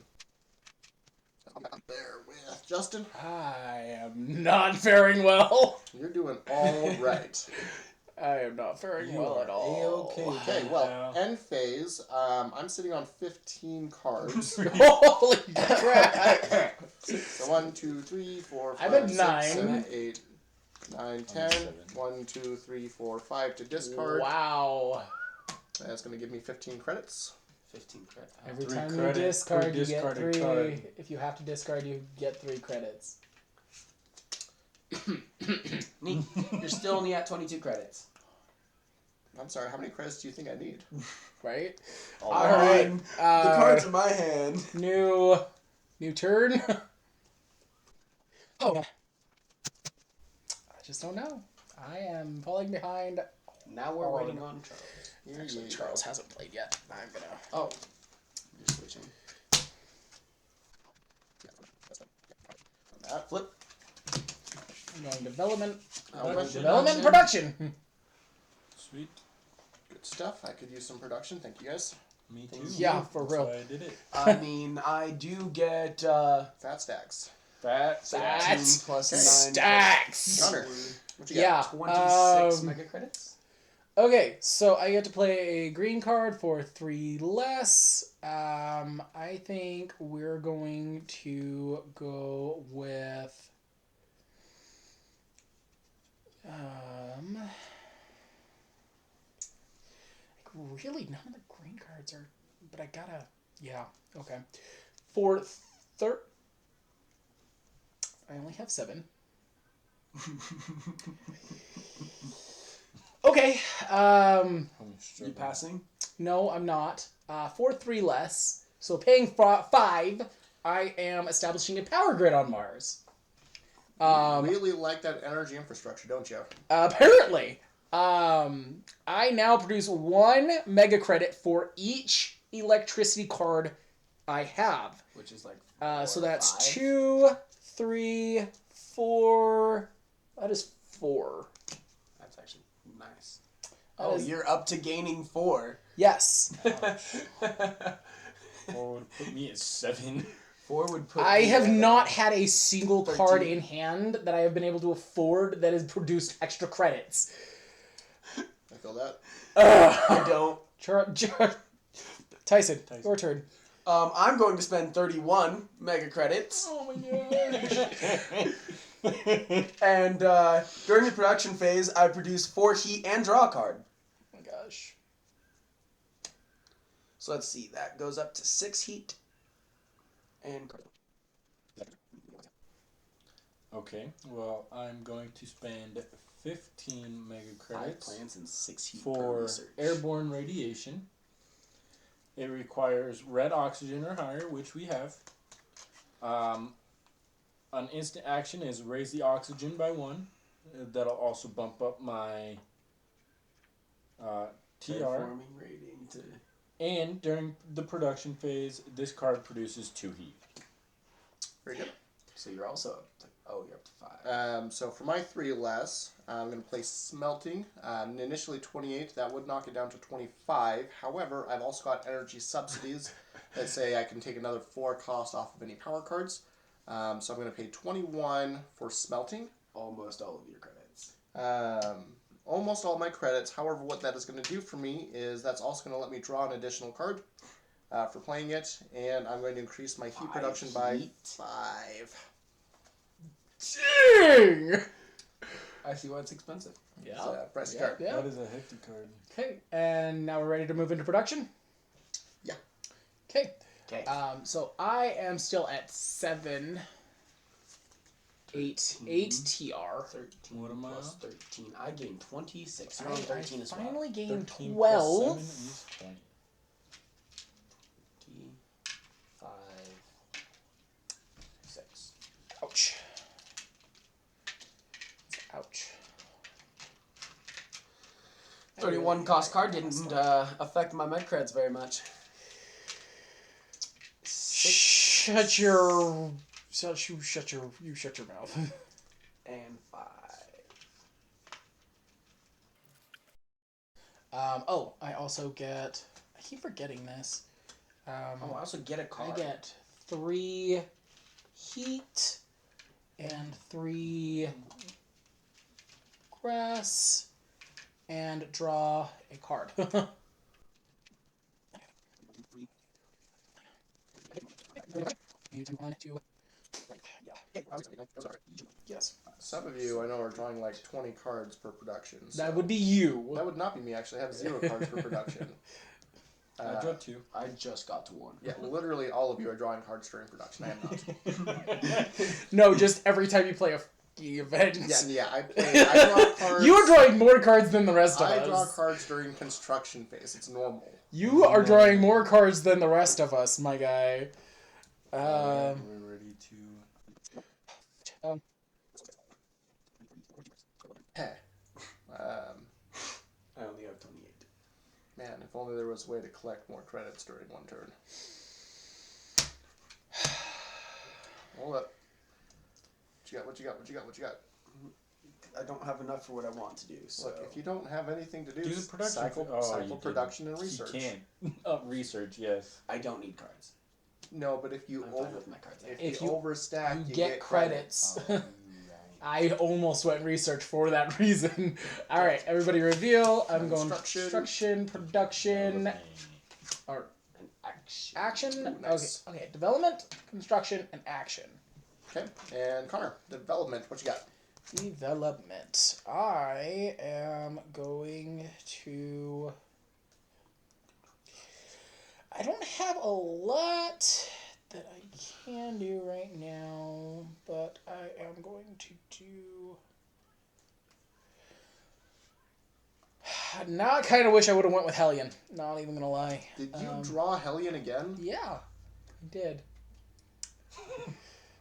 I'm there with Justin. I am not faring well. You're doing all right. I am not faring You well are at all. A-okay. Okay, well, end phase. I'm sitting on 15 cards. Holy crap! So 1, 2, 3, 4, I'm 5, at 6, 9. 7, 8, 9, 10. 1, 2, 3, 4, 5 to discard. Wow. That's going to give me 15 credits. 15 credit. Every 3 time you credit discard, per you get discarded 3. card. If you have to discard, you get 3 credits. Neat. You're still only at 22 credits. I'm sorry, how many credits do you think I need? Right? All right. The cards in my hand. New turn. Oh. I just don't know. I am falling behind. Now we're Hard. waiting on Charles. Actually, Charles hasn't played yet. I'm gonna. Oh. You're switching. That. Flip. I'm going development. Production. Development and production. Sweet. Good stuff. I could use some production. Thank you guys. Me too. Yeah, for That's real. why I did it. I mean, I do get Fat stacks. That. 15 plus 9. Stacks. Connor, what you got? Yeah. 26 mega credits. Okay, so I get to play a green card for 3 less. I think we're going to go with. Really, none of the green cards are. But I gotta. Yeah, okay. For I only have 7. Okay. You passing? No, I'm not. For 3 less, so paying 5, I am establishing a power grid on Mars. Really like that energy infrastructure, don't you? Apparently. I now produce 1 mega credit for each electricity card I have. Which is like. So 4 or that's 5. 2, 3, 4. That is 4. That's actually nice. That Oh, is- you're up to gaining 4. Yes. 4 would put me at 7. 4 would put. I me have at, not had a single 13. card in hand that I have been able to afford that has produced extra credits. I feel that. I don't. Tyson, your turn. I'm going to spend 31 mega credits. Oh my gosh. And during the production phase, I produce 4 heat and draw a card. Oh my gosh. So let's see. That goes up to 6 heat. And card. Okay, well, I'm going to spend 15 mega 5 credits plants and 6 heat for research. airborne radiation. It requires red oxygen or higher, which we have. An instant action is raise the oxygen by 1. That'll also bump up my TR. Terraforming rating to... And during the production phase, this card produces 2 heat. Very good. So you're also up to... Oh, you're up to 5. So for my 3 less, I'm going to play Smelting. Initially 28, that would knock it down to 25. However, I've also got energy subsidies that say I can take another 4 cost off of any power cards. So I'm going to pay 21 for Smelting. Almost all of your credits. Almost all my credits. However, what that is going to do for me is that's also going to let me draw an additional card for playing it. And I'm going to increase my heat production by 5. Dang! I see why it's expensive. Yeah. So, press your card. Yeah. That is a hefty card. Okay, and now we're ready to move into production? Yeah. Okay. Okay. So I am still at 7, 8 TR. 13 What am I plus on? 13. I gained 26. You're on 13 as well. Finally gained 13 12. plus 7 is 20. 5, 6. Ouch. Ouch. 31 cost card didn't affect my med creds very much. 6 Shut your mouth. and 5. I also get. I keep forgetting this. I also get a card. I get 3 heat and 3 grass and draw a card. Yes. Some of you I know are drawing like 20 cards per production. So That would be you. That would not be me, actually. I have 0 cards per production. I drew 2. I just got to 1. Yeah, literally all of you are drawing cards during production. I am not. No, just every time you play a event. Yeah, I draw cards. You are drawing more cards than the rest of us. I draw cards during construction phase. It's normal. You are drawing more cards than the rest of us, my guy. We're ready to... Hey. I only have 28. Man, if only there was a way to collect more credits during one turn. Hold up. What you got? I don't have enough for what I want to do, so... Look, if you don't have anything to do, Do the production. cycle you production and didn't. research. You can. Research, yes. I don't need cards. No, but if you I'm fine with my cards. if you overstack, You get credits. Right. I almost went research for that reason. All right, everybody reveal. I'm going construction, production, or An action. action. Nice. Okay. Development, construction, and action. Okay, and Connor, development. What you got? Development. I am going to. I don't have a lot that I can do right now, but I am going to do. Now I kind of wish I would have went with Hellion. Not even gonna lie. Did you draw Hellion again? Yeah, I did.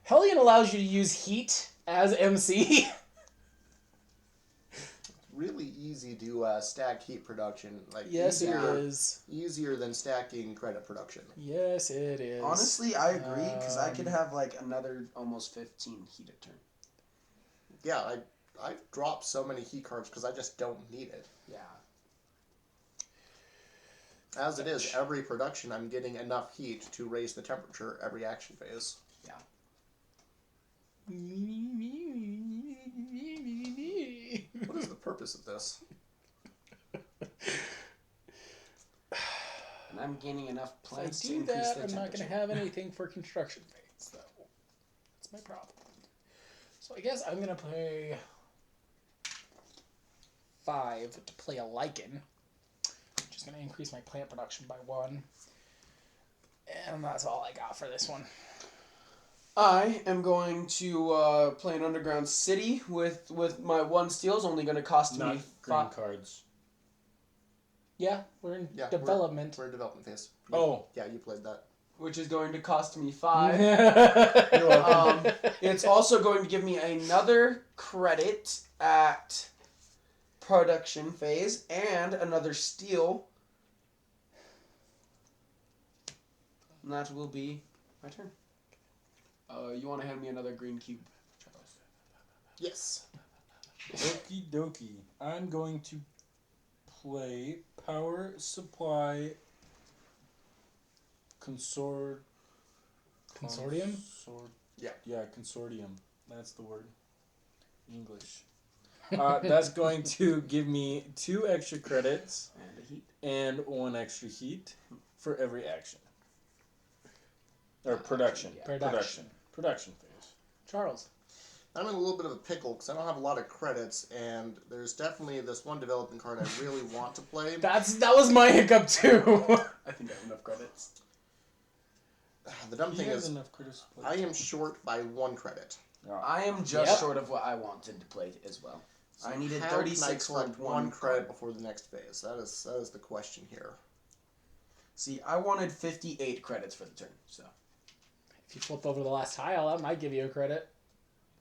Hellion allows you to use heat as MC. Really easy to stack heat production. Like Yes, it easier, is. Easier than stacking credit production. Yes, it is. Honestly, I agree, because I could have like another almost 15 heat a turn. Yeah, I dropped so many heat cards because I just don't need it. Yeah. As it is, every production, I'm getting enough heat to raise the temperature every action phase. What is the purpose of this? And I'm gaining enough If I plants to do increase that, their I'm not temperature. going to have anything for construction phase, though. That's my problem. So I guess I'm going to pay 5 to play a lichen, which is going to increase my plant production by 1. And that's all I got for this one. I am going to play an underground city with my 1 steel is only going to cost Not me green cards. Yeah, we're in Yeah, development. We're in development phase. Oh. Yeah, you played that. which is going to cost me 5. You're welcome. It's also going to give me another credit at production phase and another steel. And that will be my turn. You want to hand me another green cube, Charles? Yes. Okie dokie. I'm going to play Power Supply Consortium? Yeah, consortium. That's the word. English. That's going to give me 2 extra credits And a heat. and 1 extra heat for every action. Or production. Action, yeah. Production phase. Charles. I'm in a little bit of a pickle because I don't have a lot of credits, and there's definitely this one development card I really want to play. That was my hiccup too. I think I have enough credits. The dumb He thing has is, enough credits to play. I am short by 1 credit. I am just Yep. short of what I wanted to play as well. So I needed how 36 can I for collect 1 1 credit before the next phase? That is the question here. See, I wanted 58 credits for the turn, so If you flip over the last tile, that might give you a credit.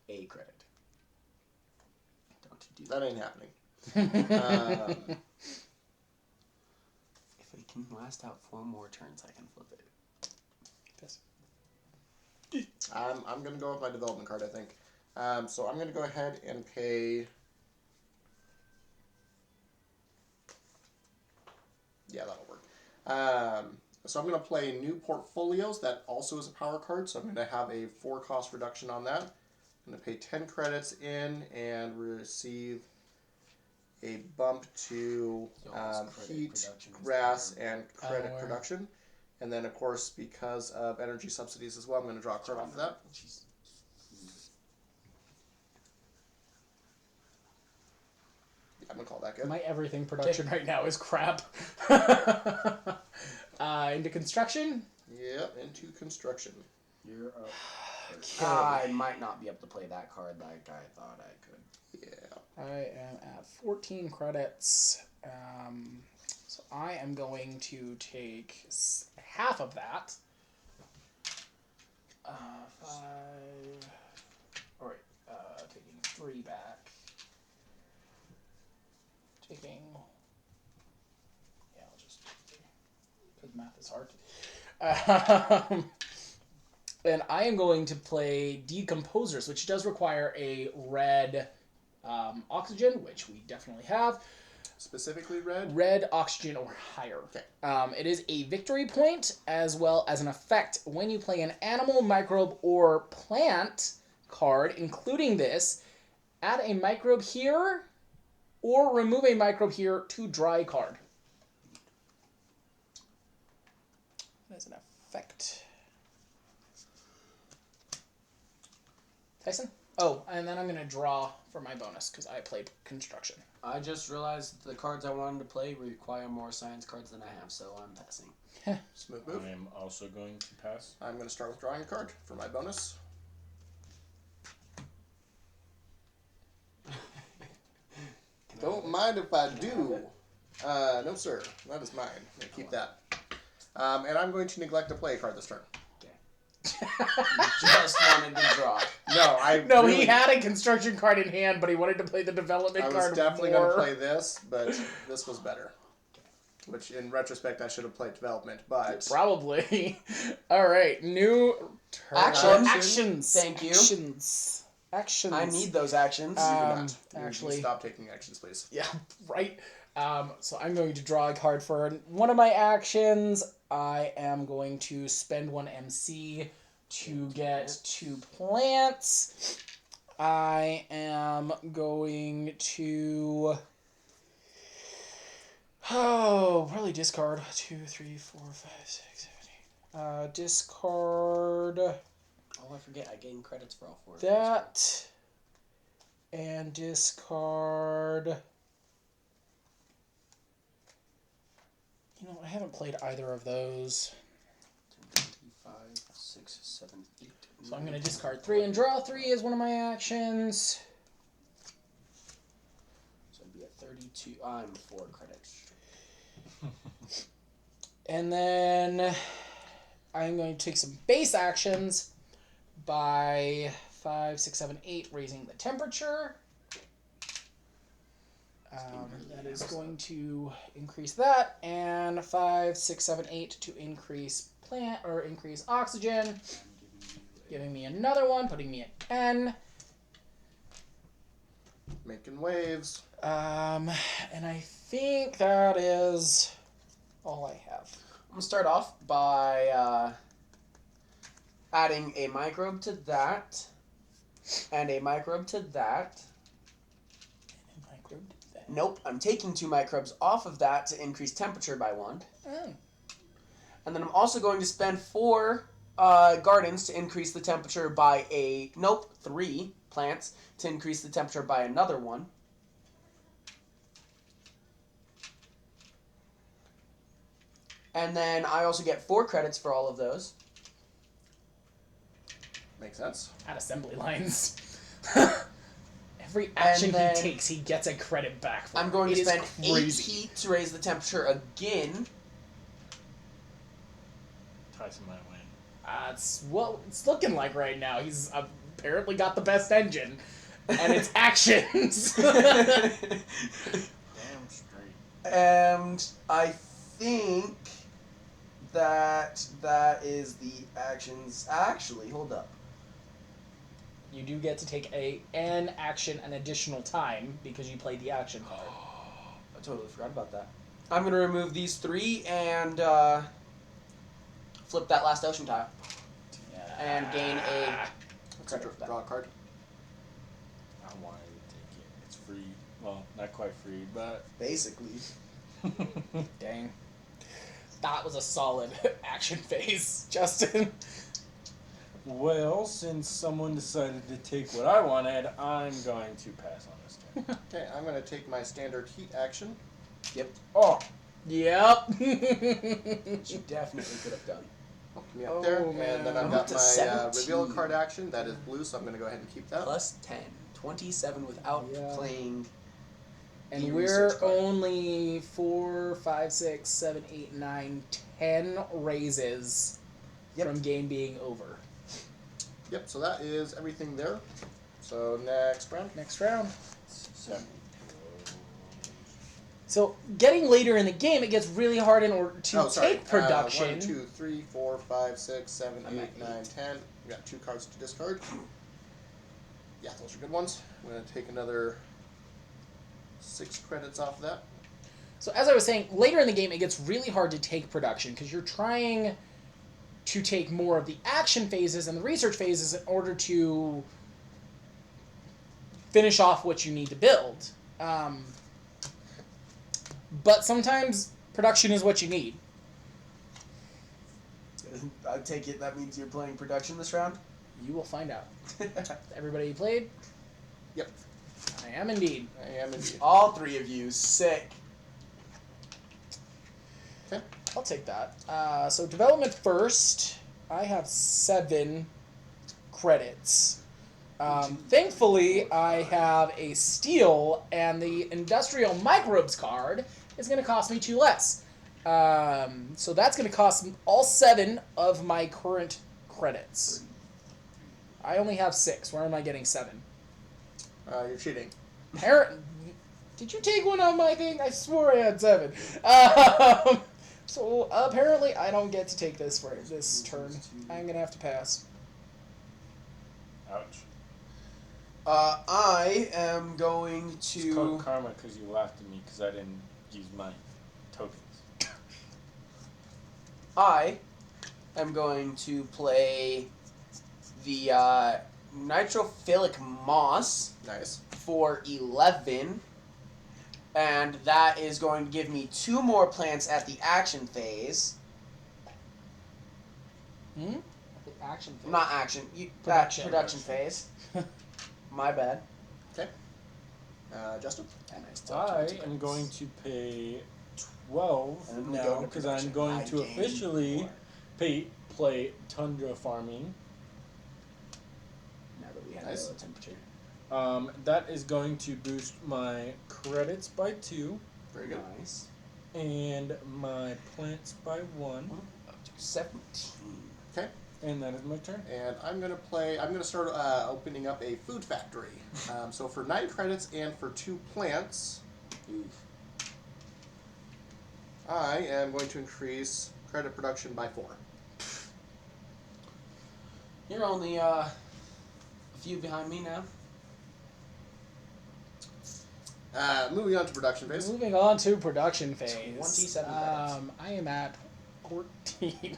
a credit. Don't you do that. That ain't happening. If it can last out 4 more turns, I can flip it. I'm going to go with my development card, I think. So I'm going to go ahead and pay... Yeah, that'll work. So I'm going to play New Portfolios. That also is a power card, so I'm going to have a 4 cost reduction on that. I'm going to pay 10 credits in and receive a bump to heat, grass, and credit Power. production. And then, of course, because of energy subsidies as well, I'm going to draw a card off of that. Yeah, I'm going to call that good. My everything production right now is crap. Into construction? Yep, into construction. You're up. Okay. I might not be able to play that card like I thought I could. Yeah. I am at 14 credits. So I am going to take half of that. 5. Or wait, taking 3 back. Taking. Yeah, I'll just. Because math is hard. And I am going to play Decomposers, which does require a red oxygen, which we definitely have. Specifically red? Red oxygen or higher. Okay. It is a victory point as well as an effect when you play an animal, microbe, or plant card, including this. Add a microbe here or remove a microbe here to dry card. That is an effect. Tyson? Oh, and then I'm going to draw for my bonus because I played construction. I just realized the cards I wanted to play require more science cards than I have, so I'm passing. Smooth move. I am also going to pass. I'm going to start with drawing a card for my bonus. Don't mind if I do. No, sir. That is mine. I'm going to keep that. And I'm going to neglect to play a card this turn. Just wanted to draw. No, He had a construction card in hand, but he wanted to play the development I card was definitely more. going to play this, but this was better. Which, in retrospect, I should have played development, but... Probably. All right, new turn. Actions. Thank you. Actions. I need those actions. You do not. Actually, You stop taking actions, please. yeah, right. So I'm going to draw a card for one of my actions. I am going to spend 1 MC to get 2 plants. I am going to... Oh, probably discard 2, 3, 4, 5, 6, 7, 8. Discard Oh, I forget. I gain credits for all 4. that. And discard... You know, I haven't played either of those. 5, 6, 7, 8. So I'm going to discard 3 and draw 3 as one of my actions. So I'd be at 32. I'm 4 credits. And then I'm going to take some base actions by 5, 6, 7, 8, raising the temperature. That is going to increase that, and 5, 6, 7, 8 to increase increase oxygen, giving me another one, putting me at 10. Making waves. And I think that is all I have. I'm going to start off by adding a microbe to that, and a microbe to that. Nope, I'm taking 2 microbes off of that to increase temperature by 1. Oh. And then I'm also going to spend 4 gardens to increase the temperature by 3 plants to increase the temperature by another 1. And then I also get 4 credits for all of those. Makes sense. At assembly lines. Every action he takes, he gets a credit back for. I'm going to spend 8 crazy. heat to raise the temperature again. Tyson might win. It's what it's looking like right now. He's apparently got the best engine, and it's actions. Damn straight. And I think that is the actions. Actually, hold up. You do get to take an action an additional time because you played the action card. I totally forgot about that. I'm going to remove these 3 and flip that last ocean tile. And gain a credit for that. Draw a card. I wanted to take it. It's free. Well, not quite free, but... Basically. Dang. That was a solid action phase, Justin. Well, since someone decided to take what I wanted, I'm going to pass on this turn. Okay, I'm going to take my standard heat action. Yep. Oh. Yep. Which you definitely could have done. Hooked me up there. man. And then I've I'm got up to my 17. reveal card action. That is blue, so I'm going to go ahead and keep that. Plus 10. 27 without playing. And the we're research card. only 4, 5, 6, 7, 8, 9, 10 raises from game being over. Yep, so that is everything there. So next round. Next round. 7. So getting later in the game, it gets really hard in order to take production. 1, 2, 3, 4, 5, 6, 7, I'm 8, at 9, 10. We got 2 cards to discard. Yeah, those are good ones. I'm going to take another 6 credits off of that. So as I was saying, later in the game, it gets really hard to take production because you're trying to take more of the action phases and the research phases in order to finish off what you need to build. But sometimes production is what you need. I take it that means you're playing production this round? You will find out. Everybody you played? Yep, I am indeed. I am indeed. All 3 of you. Sick. Okay. I'll take that. So development first. I have 7 credits. Thankfully, I have a steel, and the industrial microbes card is going to cost me 2 less. So that's going to cost all 7 of my current credits. I only have 6. Where am I getting 7? You're cheating. Did you take one on my thing? I swore I had 7. So apparently I don't get to take this for this turn. I'm gonna have to pass. Ouch. I am going It's called to... karma because you laughed at me because I didn't use my tokens. I am going to play the Nitrophilic Moss Nice. for 11. And that is going to give me 2 more plants at the action phase. The action phase. Not action. Production phase. My bad. Okay. Justin? I am going to pay 12 And we go now to because I'm production. going I to gain officially 4. play tundra farming. Now that we have Nice. the temperature. That is going to boost my credits by 2 Very good. Nice. and my plants by 1. Up to 17. Okay. And that is my turn. And I'm gonna start opening up a food factory. So for 9 credits and for 2 plants, I am going to increase credit production by 4. You're only a few behind me now. Moving on to production phase. Moving on to production phase. 27 credits. I am at 14.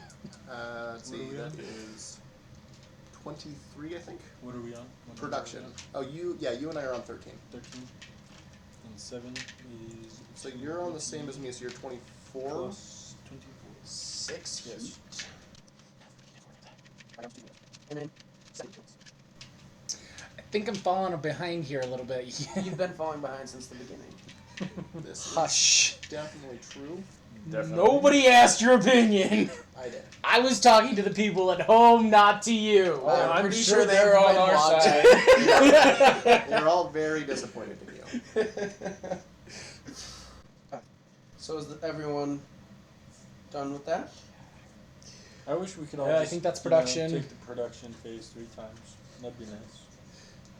Let's see, that is 23, I think. What are we on? What Production. are we on? Oh, you and I are on 13. 13. And 7 is... So you're on the same as me, so you're 24. Plus 24. 6. Yes. And then 7. I think I'm falling behind here a little bit. You've been falling behind since the beginning. This is Hush. definitely true. Definitely. Nobody asked your opinion. I did. I was talking to the people at home, not to you. Well, I'm pretty sure sure they're they've on been our watching. side. You're all very disappointed in you. So is everyone done with that? I wish we could all Yeah, I just, think that's you know, production. take the production phase 3 times. That'd be nice.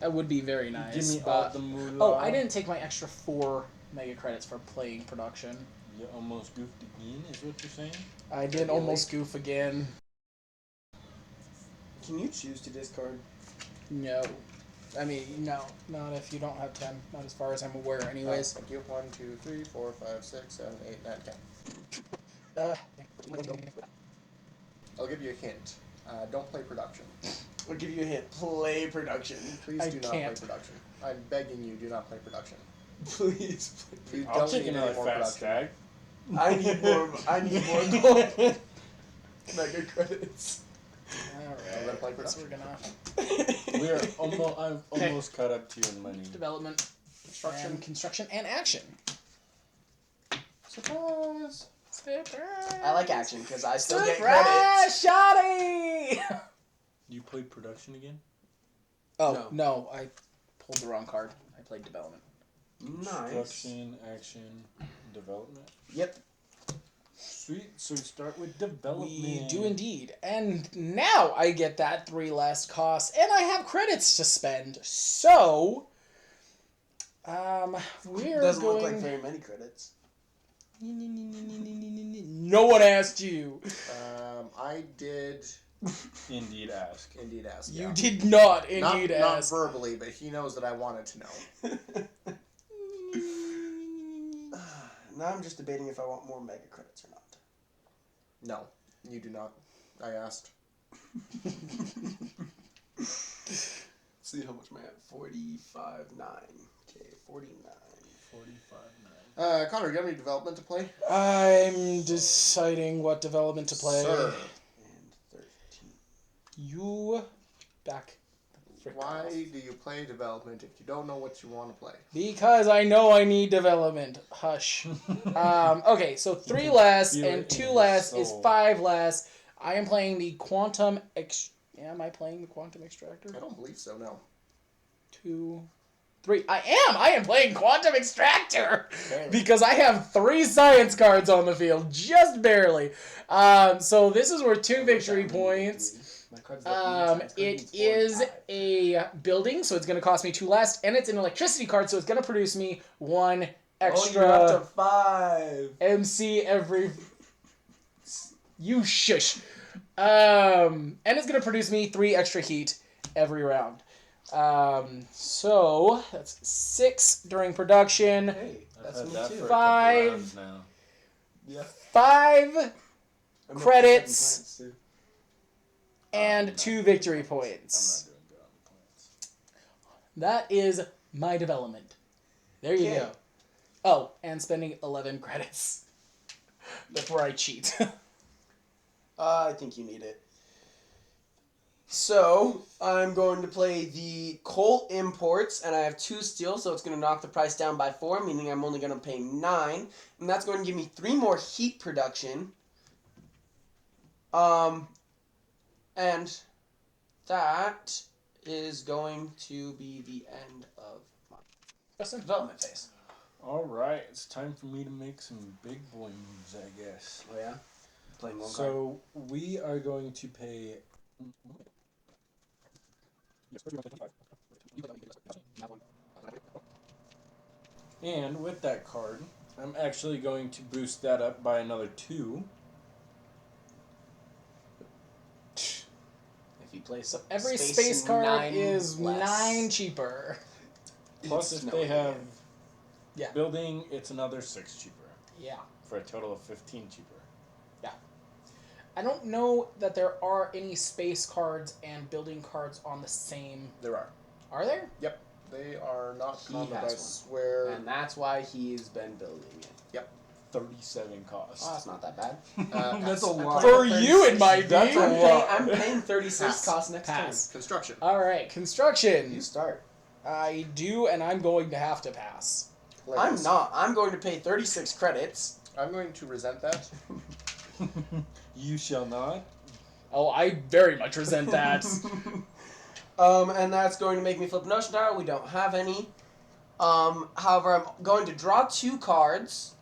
That would be very nice. Give me all but... the moolah. Oh, I didn't take my extra 4 mega credits for playing production. You almost goofed again, is what you're saying? I did almost goof again. Can you choose to discard? No. I mean, no. Not if you don't have 10. Not as far as I'm aware, anyways. Thank you. 1, 2, 3, 4, 5, 6, 7, 8, 9, 10. I'll give you a hint. Don't play production. I'll give you a hint. Play production. Please I do not can't. play production. I'm begging you, do not play production. Please. You I'll don't take need any another more fast production. tag. I need more. I need more gold. Mega credits. I'm gonna play So we're production. gonna We are almost. I've almost caught up to you in money. development, construction, and action. Surprise! I like action because I still get credits. Surprise, Shotty! You played production again? Oh no, I pulled the wrong card. I played development. Nice. Construction, action, development. Yep. Sweet. So we start with development. We do indeed, and now I get that 3 less costs, and I have credits to spend. So, we're Doesn't going. look like very many credits. No one asked you. I did Indeed ask. indeed ask. You Yeah. did not indeed not ask. verbally, but he knows that I wanted to know. Now I'm just debating if I want more mega credits or not. No, you do not. I asked. See how much am I at? 45.9. Okay, 49. 45.9. Connor, do you have any development to play? I'm deciding what development to play. Sir. And 13. You back. the frick Why off. do you play development if you don't know what you want to play? Because I know I need development. Hush. Okay, so 3 less feel and it 2 in your less is soul. 5 less. I am playing the quantum am I playing the quantum extractor? I don't believe so, no. 2, 3. I am playing quantum extractor Barely. because I have 3 science cards on the field, just barely. So this is worth 2 victory points. My card's left me It inside. is 45. a building, so it's going to cost me 2 less, and it's an electricity card, so it's going to produce me 1 extra Oh, you're up to 5. MC every. You shush. And it's going to produce me 3 extra heat every round. So that's 6 during production. Hey. That's Had me that too. for a couple Five. rounds now. Yeah. 5 I'm credits up to 7 points, and not 2 doing victory I'm points. not doing good on the points. That is my development. There you Okay. go. Oh, and spending 11 credits before I cheat. I think you need it. So, I'm going to play the coal imports, and I have 2 steel, so it's going to knock the price down by 4, meaning I'm only going to pay 9. And that's going to give me 3 more heat production. And that is going to be the end of my development phase. Alright, it's time for me to make some big boy moves, I guess. Oh, yeah? Playing one card. So, we are going to pay... And with that card, I'm actually going to boost that up by another 2. If you play So every space space and card 9 is less. 9 cheaper. Plus, It's if no they have idea. Yeah. building, it's another 6 cheaper. Yeah. For a total of 15 cheaper. I don't know that there are any space cards and building cards on the same. There are. Are there? Yep. They are not He common, I has one. swear. And that's why he's been building it. 37 cost. Oh, that's not that bad. That's a I'm lot. playing For you, it might be. That's a lot. I'm paying 36 Pass. cost next Pass. Construction. All right, turn. construction. You start. I do, and I'm going to have to pass. I'm not. I'm going to pay 36 credits. I'm going to resent that. You shall not. Oh, I very much resent that. And that's going to make me flip an ocean tile. We don't have any. However, I'm going to draw 2 cards,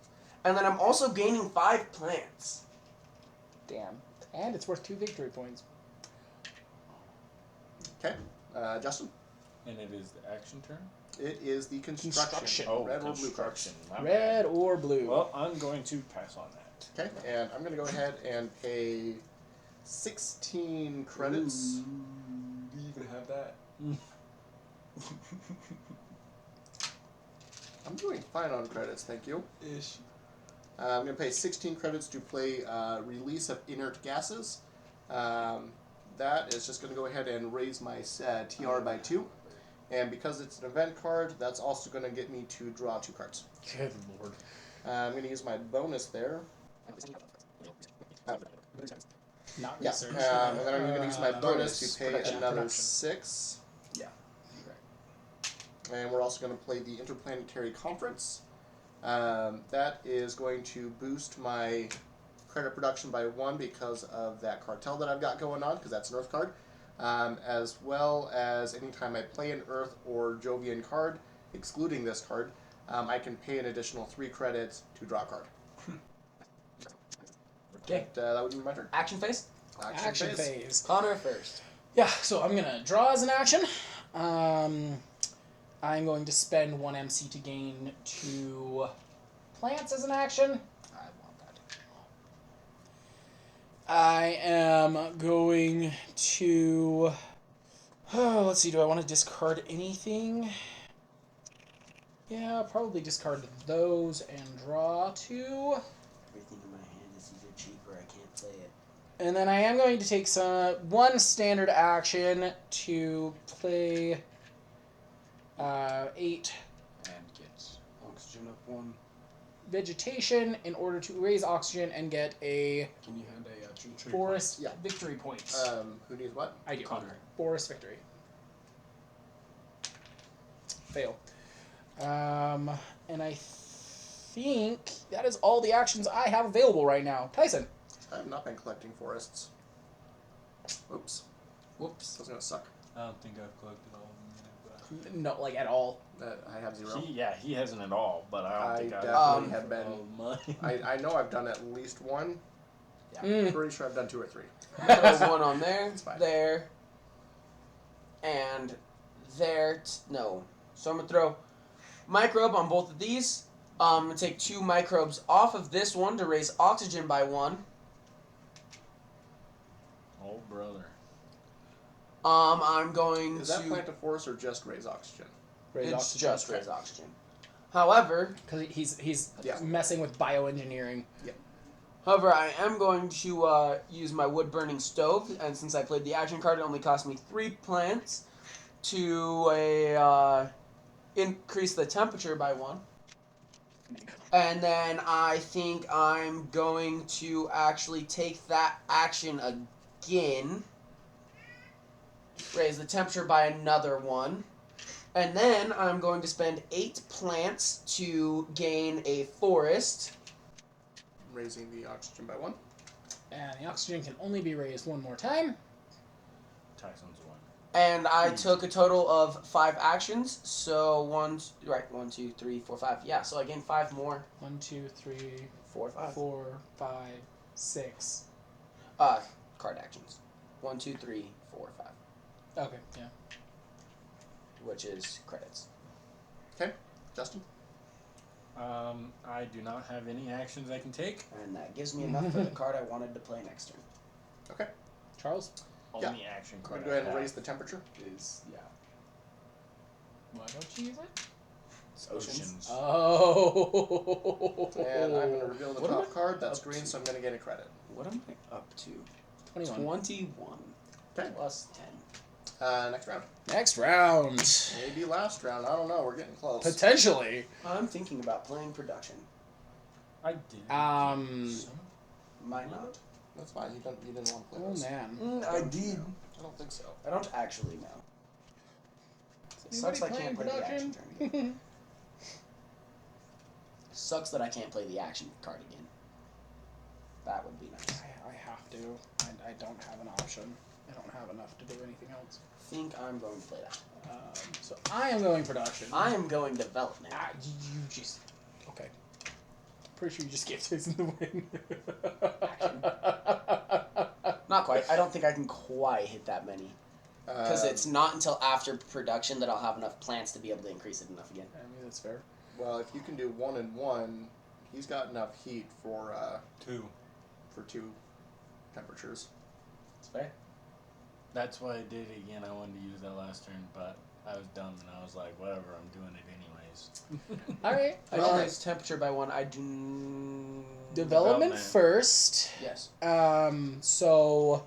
and then I'm also gaining 5 plants. Damn. And it's worth 2 victory points. Okay. Justin. And it is the action turn? It is the construction. Construction. Red or blue cards. construction. My Red bad. or blue. Well, I'm going to pass on that. Okay. And I'm going to go ahead and pay 16 credits. Ooh, do you even have that? I'm doing fine on credits, thank you. Ish. I'm going to pay 16 credits to play Release of Inert Gases. That is just going to go ahead and raise my TR by 2. And because it's an event card, that's also going to get me to draw 2 cards. Good lord. I'm going to use my bonus there. Not Yeah, research. and then I'm going to use my bonus to pay Production. another Production. 6. Yeah. And we're also going to play the Interplanetary Conference. That is going to boost my credit production by 1 because of that cartel that I've got going on, because that's an Earth card. As well as anytime I play an Earth or Jovian card, excluding this card, I can pay an additional 3 credits to draw a card. Okay. That would be my turn. Action phase? Action phase. Connor first. Yeah, so I'm going to draw as an action. I'm going to spend 1 MC to gain 2 plants as an action. I want that. I am going to... Oh, let's see, do I want to discard anything? Yeah, probably discard those and draw 2. Everything in my hand is either cheap or I can't play it. And then I am going to take 1 standard action to play 8 And get oxygen up 1. vegetation in order to raise oxygen and get a Can you hand a tree? forest Yeah. victory points. Who needs what? I do. Connor. Forest victory. Fail. And I think that is all the actions I have available right now. Tyson. I have not been collecting forests. Oops. Whoops. That's going to suck. I don't think I've collected all of them yet, No, like at all. I have 0. but... He hasn't at all, but I don't think I've definitely done have been. all of mine. I know I've done at least 1. Yeah. Pretty sure I've done 2 or 3. Throw 1 on there, fine. there, and there. No. So I'm going to throw microbe on both of these. I'm going to take 2 microbes off of this one to raise oxygen by 1. Oh, brother. I'm going Is to... that plant a forest or just raise oxygen? Raise It's oxygen. just raise oxygen. However, Because he's Yeah. messing with bioengineering. I am going to use my wood-burning stove, and since I played the action card, it only cost me 3 plants to increase the temperature by 1. And then I think I'm going to actually take that action again, raise the temperature by another 1, and then I'm going to spend 8 plants to gain a forest. Raising the oxygen by 1. And the oxygen can only be raised one more time. Tyson's one. And I took a total of 5 actions, so 1, 2, 3, 4, 5. Yeah, so I gained 5 more. 1, 2, 3, 4, 5. 4, 5, 6. Card actions. 1, 2, 3, 4, 5. Okay, yeah. Which is credits. Okay, Justin. I do not have any actions I can take. And that gives me enough for the card I wanted to play next turn. Okay. Charles? Only action I'm card. gonna go ahead and raise the temperature. Why don't you use it? Oceans. Oh. And I'm gonna reveal the What am top I card. That's up green, to? so I'm gonna get a credit. What am I up to? 21. 21. Okay. Plus 10. Next round. Next round. Maybe last round. I don't know. We're getting close. Potentially. I'm thinking about playing production. I did. Might not. That's fine. You didn't want to play Oh this. man. I did. I don't think so. I don't actually know. Is Sucks I anybody can't play playing the action production? turn again. Sucks that I can't play the action card again. That would be nice. I have to. I don't have an option. I don't have enough to do anything else. I think I'm going to play that. So I am going production. I am going development. You just... Okay. Pretty sure you just gave Jason the win. Not quite. I don't think I can quite hit that many. Because it's not until after production that I'll have enough plants to be able to increase it enough again. I mean, that's fair. Well, if you can do 1 and 1, he's got enough heat for 2. 2 temperatures. That's fair. That's why I did it again. I wanted to use that last turn, but I was dumb and I was like, whatever, I'm doing it anyways. Alright. I Well, can raise temperature by 1. I do... Development first. Yes. So...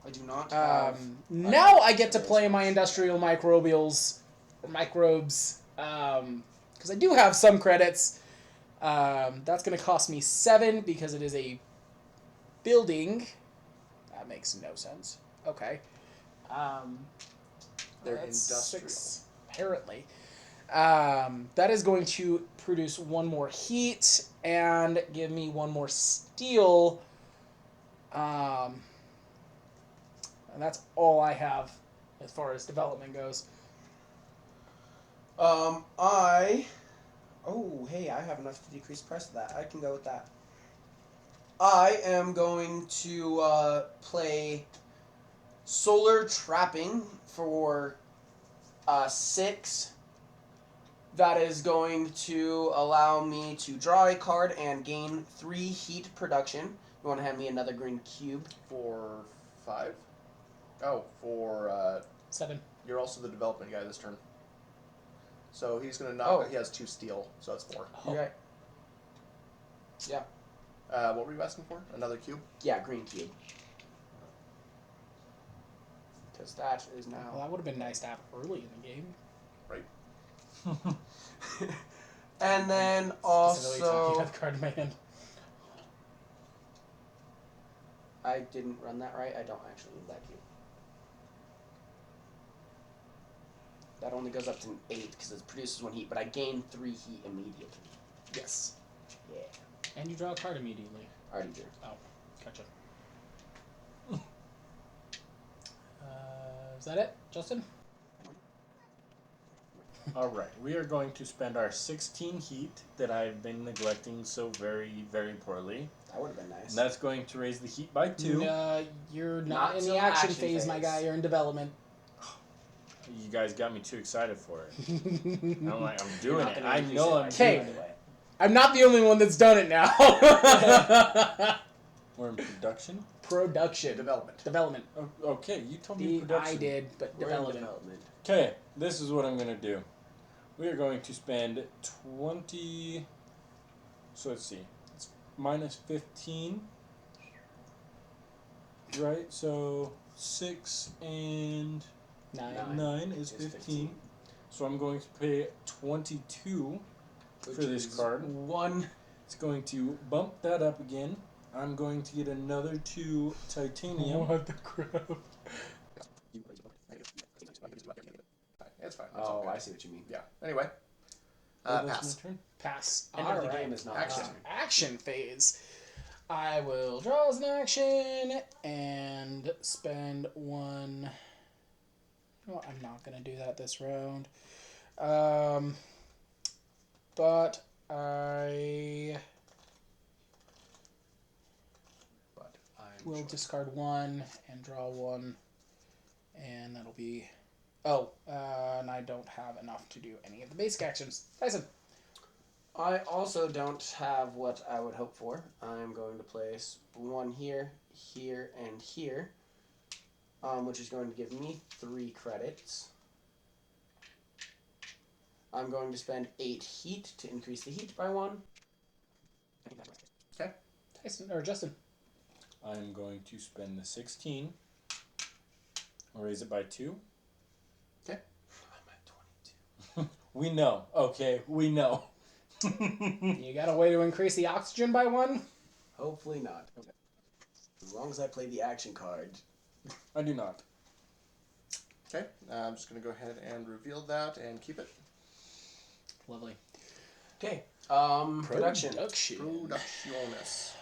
I do not have... now I get to play my industrial microbials, or microbes, because I do have some credits. That's going to cost me 7 because it is a building. That makes no sense. Okay. They're that's industrial. 6, apparently. That is going to produce 1 more heat and give me 1 more steel. And that's all I have as far as development goes. Oh, hey, I have enough to decrease the price of that. I can go with that. I am going to play Solar Trapping for 6. That is going to allow me to draw a card and gain 3 heat production. You want to hand me another green cube? For 5? Oh, for 7. you're also the development guy this turn. So he's gonna knock. Oh. He has 2 steel, so that's 4. Oh. Okay. Yeah. What were you asking for? Another cube? Yeah, green cube. Because that is now... Well, that would have been nice to have early in the game. Right. And then Specifically talking also... about the card in my hand. I didn't run that right. I don't actually need that cube. That only goes up to an 8 because it produces 1 heat, but I gain 3 heat immediately. Yes. Yeah. And you draw a card immediately. Already drew. Oh, gotcha. Is that it, Justin? Alright, we are going to spend our 16 heat that I've been neglecting so very, very poorly. That would have been nice. And that's going to raise the heat by 2. You're Not not in till the action action phase, my phase. guy. You're in development. You guys got me too excited for it. I'm like, I'm You're doing not it. gonna I increase know it I'm by Okay. two anyway. I'm not the only one that's done it now. We're in production? Production. Development. Development. Okay, you told me production. I did, but We're in development. development. Okay, this is what I'm going to do. We are going to spend 20. So let's see. It's minus 15. Right? So 6 and 9 is 15. So I'm going to pay 22 for this card. 1. It's going to bump that up again. I'm going to get another 2 titanium. What the crap? It's fine. It's all Oh, good. I see what you mean. Yeah. Anyway. That's Pass. my turn. Pass. End of the Alright. game is not Action. Action phase. I will draw as an action and spend 1. Well, I'm not going to do that this round. But I will discard 1 and draw 1. And that'll be... Oh, and I don't have enough to do any of the basic actions. Tyson. I also don't have what I would hope for. I'm going to place 1 here, here, and here, which is going to give me 3 credits. I'm going to spend 8 heat to increase the heat by 1. Okay. Tyson, or Justin. I'm going to spend the 16. I'll raise it by 2. Okay. I'm at 22. We know. Okay, we know. You got a way to increase the oxygen by 1? Hopefully not. As long as I play the action card. I do not. Okay. I'm just going to go ahead and reveal that and keep it. Lovely. Okay. Production. Productiones. Let's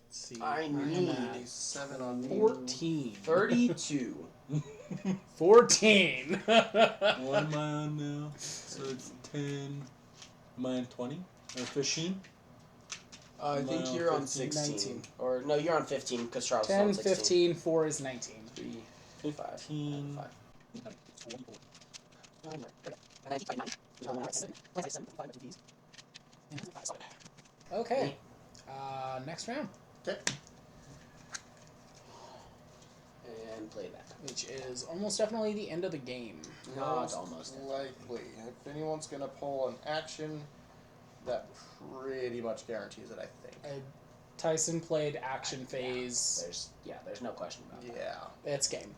see. I I'm need at 7 on 14. 32. 14. What am I on now? So it's 10. Am I on 20? Or 15? I Am I think on you're on 15? 16. 19. Or, no, you're on 15 because Charles is 10, on 16. 15, 4 is 19. 3, 15. 5. Okay. Next round. Okay. And play that. Which is almost definitely the end of the game. Not almost. Likely. If anyone's going to pull an action, that pretty much guarantees it, I think. Tyson played action phase. There's no question about that. Yeah. It's game.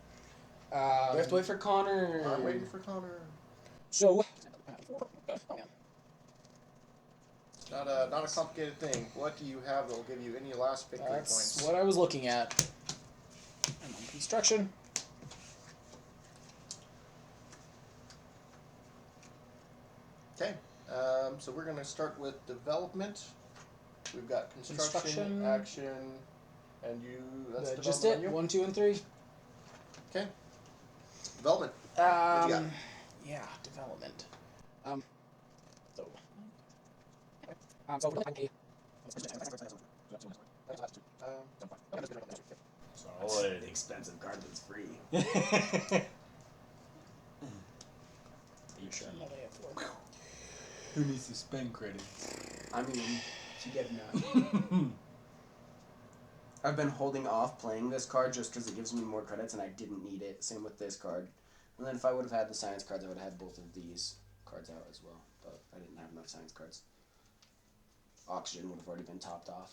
We have to wait for Connor. I'm waiting for Connor. So... Not a complicated thing. What do you have that will give you any last victory That's points? what I was looking at. I'm on construction. Okay. So we're going to start with development. We've got construction, Construction. action, and you. That's development. Just it? on you? 1, 2, and 3? Okay. Development. What you got? Yeah, development. Solid. The expensive card that's free. Who needs to spend credits? I mean, you get enough. I've been holding off playing this card just because it gives me more credits and I didn't need it. Same with this card. And then if I would have had the science cards, I would have had both of these cards out as well. But I didn't have enough science cards. Oxygen would have already been topped off.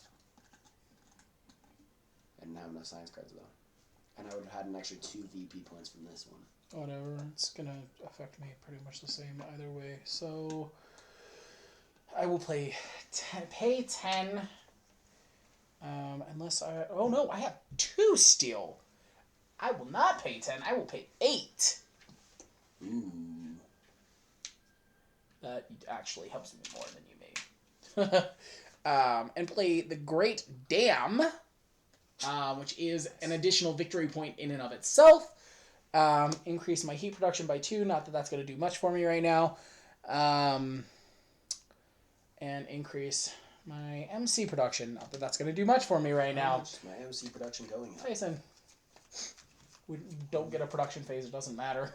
I didn't have enough science cards though. And I would have had an extra 2 VP points from this one. Whatever, it's gonna affect me pretty much the same either way. So I will pay pay 10. Unless I... Oh no, I have 2 steel. I will not pay 10. I will pay 8. Ooh. That actually helps me more than you may. And play the Great Dam, which is an additional victory point in and of itself. Increase my heat production by 2. Not that that's going to do much for me right now. And increase my MC production. Not that that's going to do much for me right How now. much is my MC production going at? Tyson, we don't get a production phase. It doesn't matter.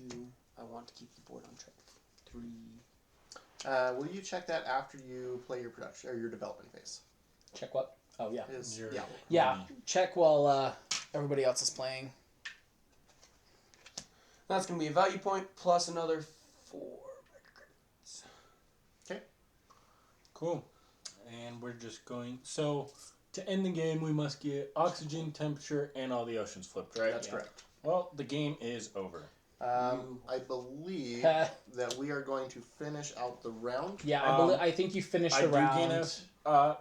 2. I want to keep the board on track. 3. Will you check that after you play your production or your development phase? Check what? Oh, yeah. Yeah. Yeah, check while everybody else is playing. That's going to be a value point plus another 4 Cool. And we're just going. So, to end the game, we must get oxygen, temperature, and all the oceans flipped, right? That's correct. Well, the game is over. I believe that we are going to finish out the round. Yeah, I think you finished I the do round. gain a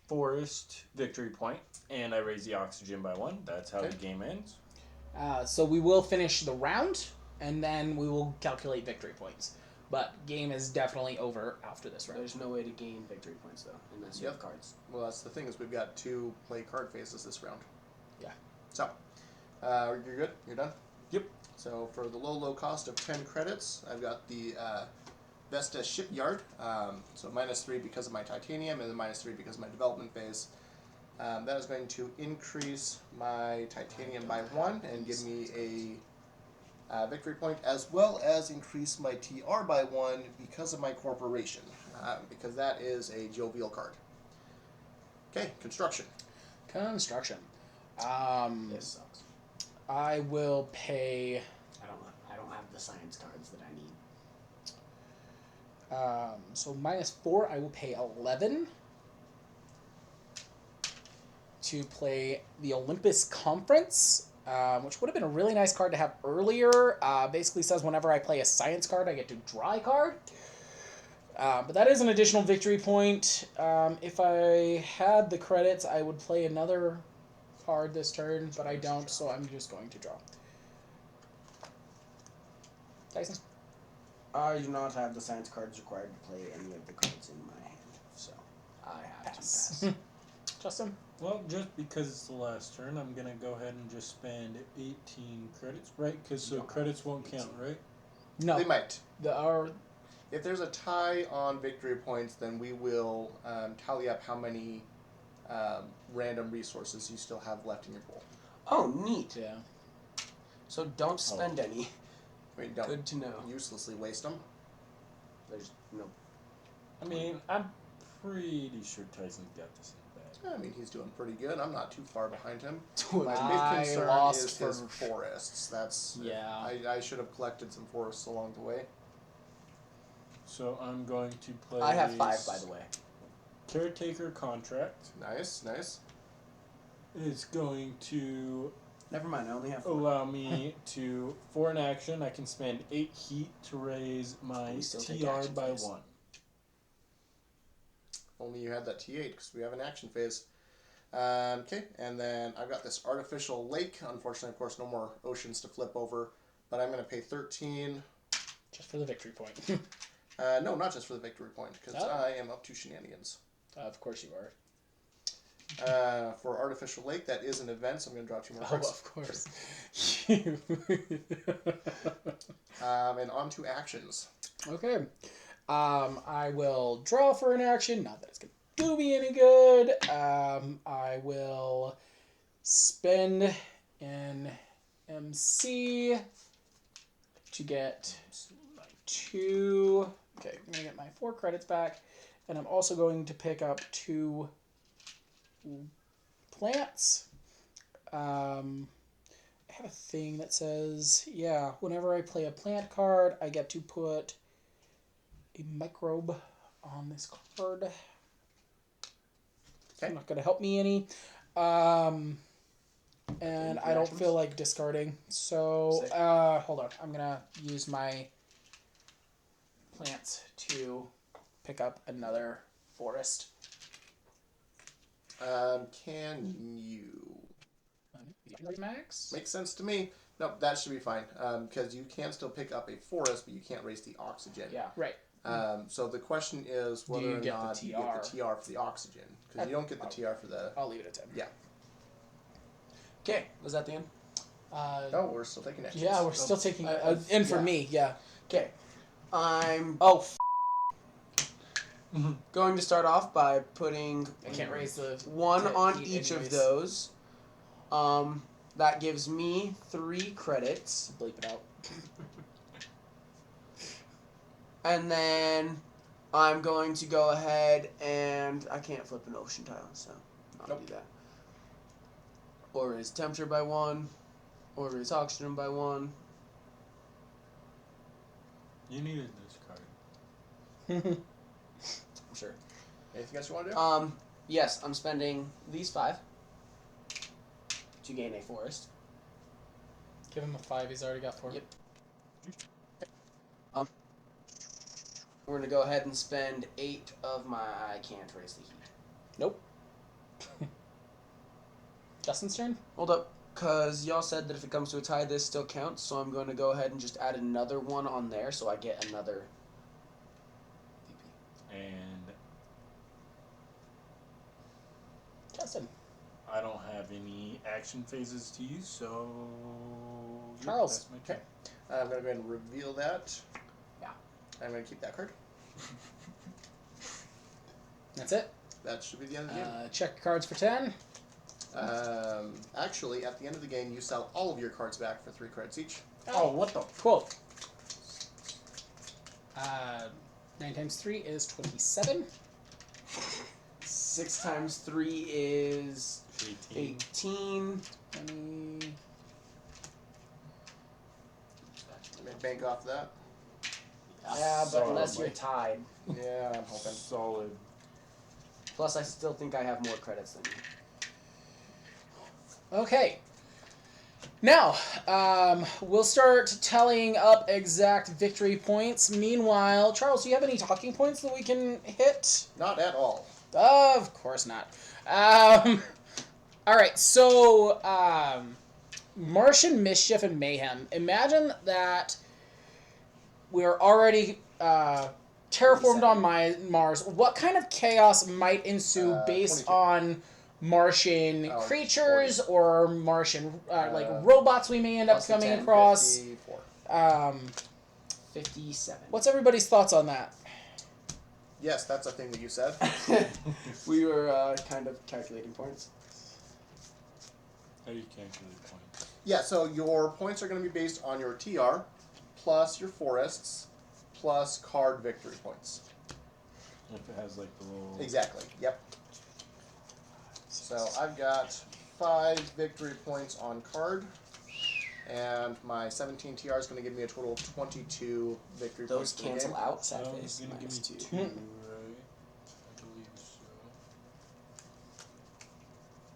forest victory point, and I raise the oxygen by 1. That's how the game ends. So we will finish the round, and then we will calculate victory points. But game is definitely over after this round. There's no way to gain victory points, though, unless you have cards. Well, that's the thing is we've got 2 play card phases this round. Yeah. So, you're good? You're done? Yep. So for the low cost of 10 credits, I've got the Vesta Shipyard. So -3 because of my titanium, and then -3 because of my development phase. That is going to increase my titanium by 1 and give me a victory point, as well as increase my TR by 1 because of my corporation, because that is a jovial card. Okay, construction. Construction. This sucks. I will pay. I don't have the science cards that I need. So -4, I will pay 11 to play the Olympus Conference, which would have been a really nice card to have earlier. Basically says whenever I play a science card, I get to draw a card. But that is an additional victory point. If I had the credits, I would play another card this turn, but I don't, so I'm just going to draw. Tyson? I do not have the science cards required to play any of the cards in my hand, so I have to pass. Justin? Well, just because it's the last turn, I'm going to go ahead and just spend 18 credits, right? Because credits won't count, right? No. They might. Our If there's a tie on victory points, then we will tally up how many random resources you still have left in your pool. Oh, neat. Yeah. So don't spend any. I mean, don't Good to know. uselessly waste them. There's no... I mean, I'm pretty sure Tyson's got this in the bag. I mean, he's doing pretty good. I'm not too far behind him. Doing My I big concern lost is his for- forests. That's Yeah. I should have collected some forests along the way. So I'm going to play. I have 5, by the way. Caretaker Contract Nice. is going to Never mind, I only have 4. allow me to, for an action, I can spend 8 heat to raise my We still take TR action by phase. 1. Only you had that T8 because we have an action phase. Okay, and then I've got this artificial lake. Unfortunately, of course, no more oceans to flip over. But I'm going to pay 13. Just for the victory point. No, not just for the victory point, because Oh. I am up to shenanigans. Of course you are. For artificial lake, that is an event, so I'm going to draw 2 more Oh, cards. of course. And on to actions. Okay. I will draw for an action. Not that it's going to do me any good. I will spend an MC to get my 2. Okay, I'm going to get my 4 credits back. And I'm also going to pick up 2 plants. I have a thing that says, yeah, whenever I play a plant card, I get to put a microbe on this card. It's not going to help me any. And I don't feel like discarding. So, hold on. I'm going to use my plants to pick up another forest. Can you... Max? Makes sense to me. Nope, that should be fine. Because you can still pick up a forest, but you can't raise the oxygen. Yeah, right. So the question is whether you or get the not you get the TR for the oxygen. Because you don't get the TR for the... I'll leave it at 10. Yeah. Okay, was that the end? No, we're still taking actions. Yeah, we're still taking... and for yeah. me, yeah. Okay. I'm Oh, going to start off by putting I can't raise the... 1 on heat each of anyways. those. That gives me 3 credits. Bleep it out. And then I'm going to go ahead and... I can't flip an ocean tile, so I'll do that. Or raise temperature by 1. Or raise oxygen by 1. You needed this card. Sure. Anything else you want to do? Yes, I'm spending these 5 to gain a forest. Give him a 5. He's already got 4. Yep. We're gonna go ahead and spend 8 of my. I can't raise the heat. Nope. Justin's turn? Hold up, cause y'all said that if it comes to a tie, this still counts. So I'm going to go ahead and just add another 1 on there, so I get another VP. And Justin. I don't have any action phases to use, so yep, Charles. that's my turn. I'm going to go ahead and reveal that. Yeah. I'm going to keep that card. That's it. That should be the end of the game. Check your cards for 10. Actually, at the end of the game, you sell all of your cards back for 3 credits each. Oh, what the? Cool. 9 times 3 is 27. 6 times 3 is 18. 18. 20. Let me bank off that. Yeah, but Solid. unless you're tied. Yeah, I'm hoping. Solid. Plus, I still think I have more credits than you. Okay. Now, we'll start tallying up exact victory points. Meanwhile, Charles, do you have any talking points that we can hit? Not at all. Of course not. All right, so Martian mischief and mayhem. Imagine that we're already terraformed on Mars. What kind of chaos might ensue based 22. on Martian Oh, creatures 40. or Martian like robots we may end up plus the coming 10, across? 54. 57. What's everybody's thoughts on that? Yes, that's a thing that you said. We were kind of calculating points. How do you calculate points? Yeah, so your points are going to be based on your TR, plus your forests, plus card victory points. If it has like the little. Exactly, yep. So I've got 5 victory points on card, and my 17 TR is going to give me a total of 22 victory Those points for the cancel game. out. Sad It's face. gonna give Minus me 2. 2, right? I believe so.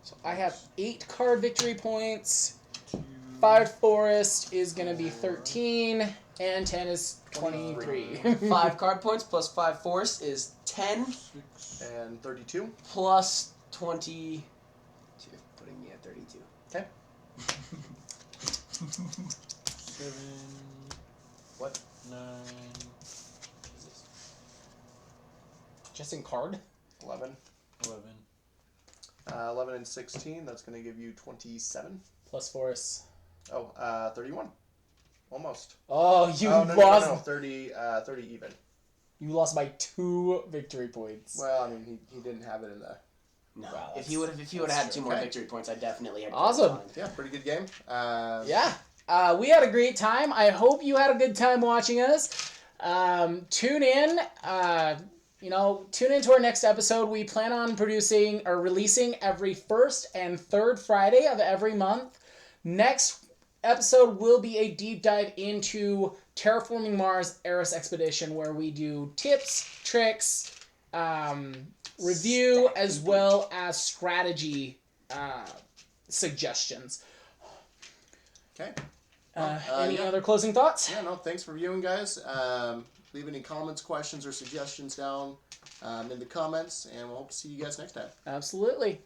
So I have 8 card victory points. 2. 5 forest is going to be 13, and 10 is 23. 5 card points plus 5 force is 10 6. And 32. plus 22. Putting me at 32. Okay. 7. What? 9. Just in card? 11. 11. 11 and 16, that's going to give you 27. Plus force. Oh, 31. Almost. Oh, you no, lost. No, 30 even. You lost by 2 victory points. Well, I mean, he didn't have it in the... No. Wow, If he would have had that's 2 true. more Okay. victory points, I definitely had. Awesome. Yeah, pretty good game. Yeah. We had a great time. I hope you had a good time watching us. Tune in. Tune into our next episode. We plan on producing or releasing every first and third Friday of every month. Next episode will be a deep dive into Terraforming Mars Eris Expedition, where we do tips, tricks, review, as well as strategy suggestions. Okay. Any other closing thoughts? Yeah, no, thanks for viewing, guys. Leave any comments, questions, or suggestions down in the comments, and we'll hope to see you guys next time. Absolutely.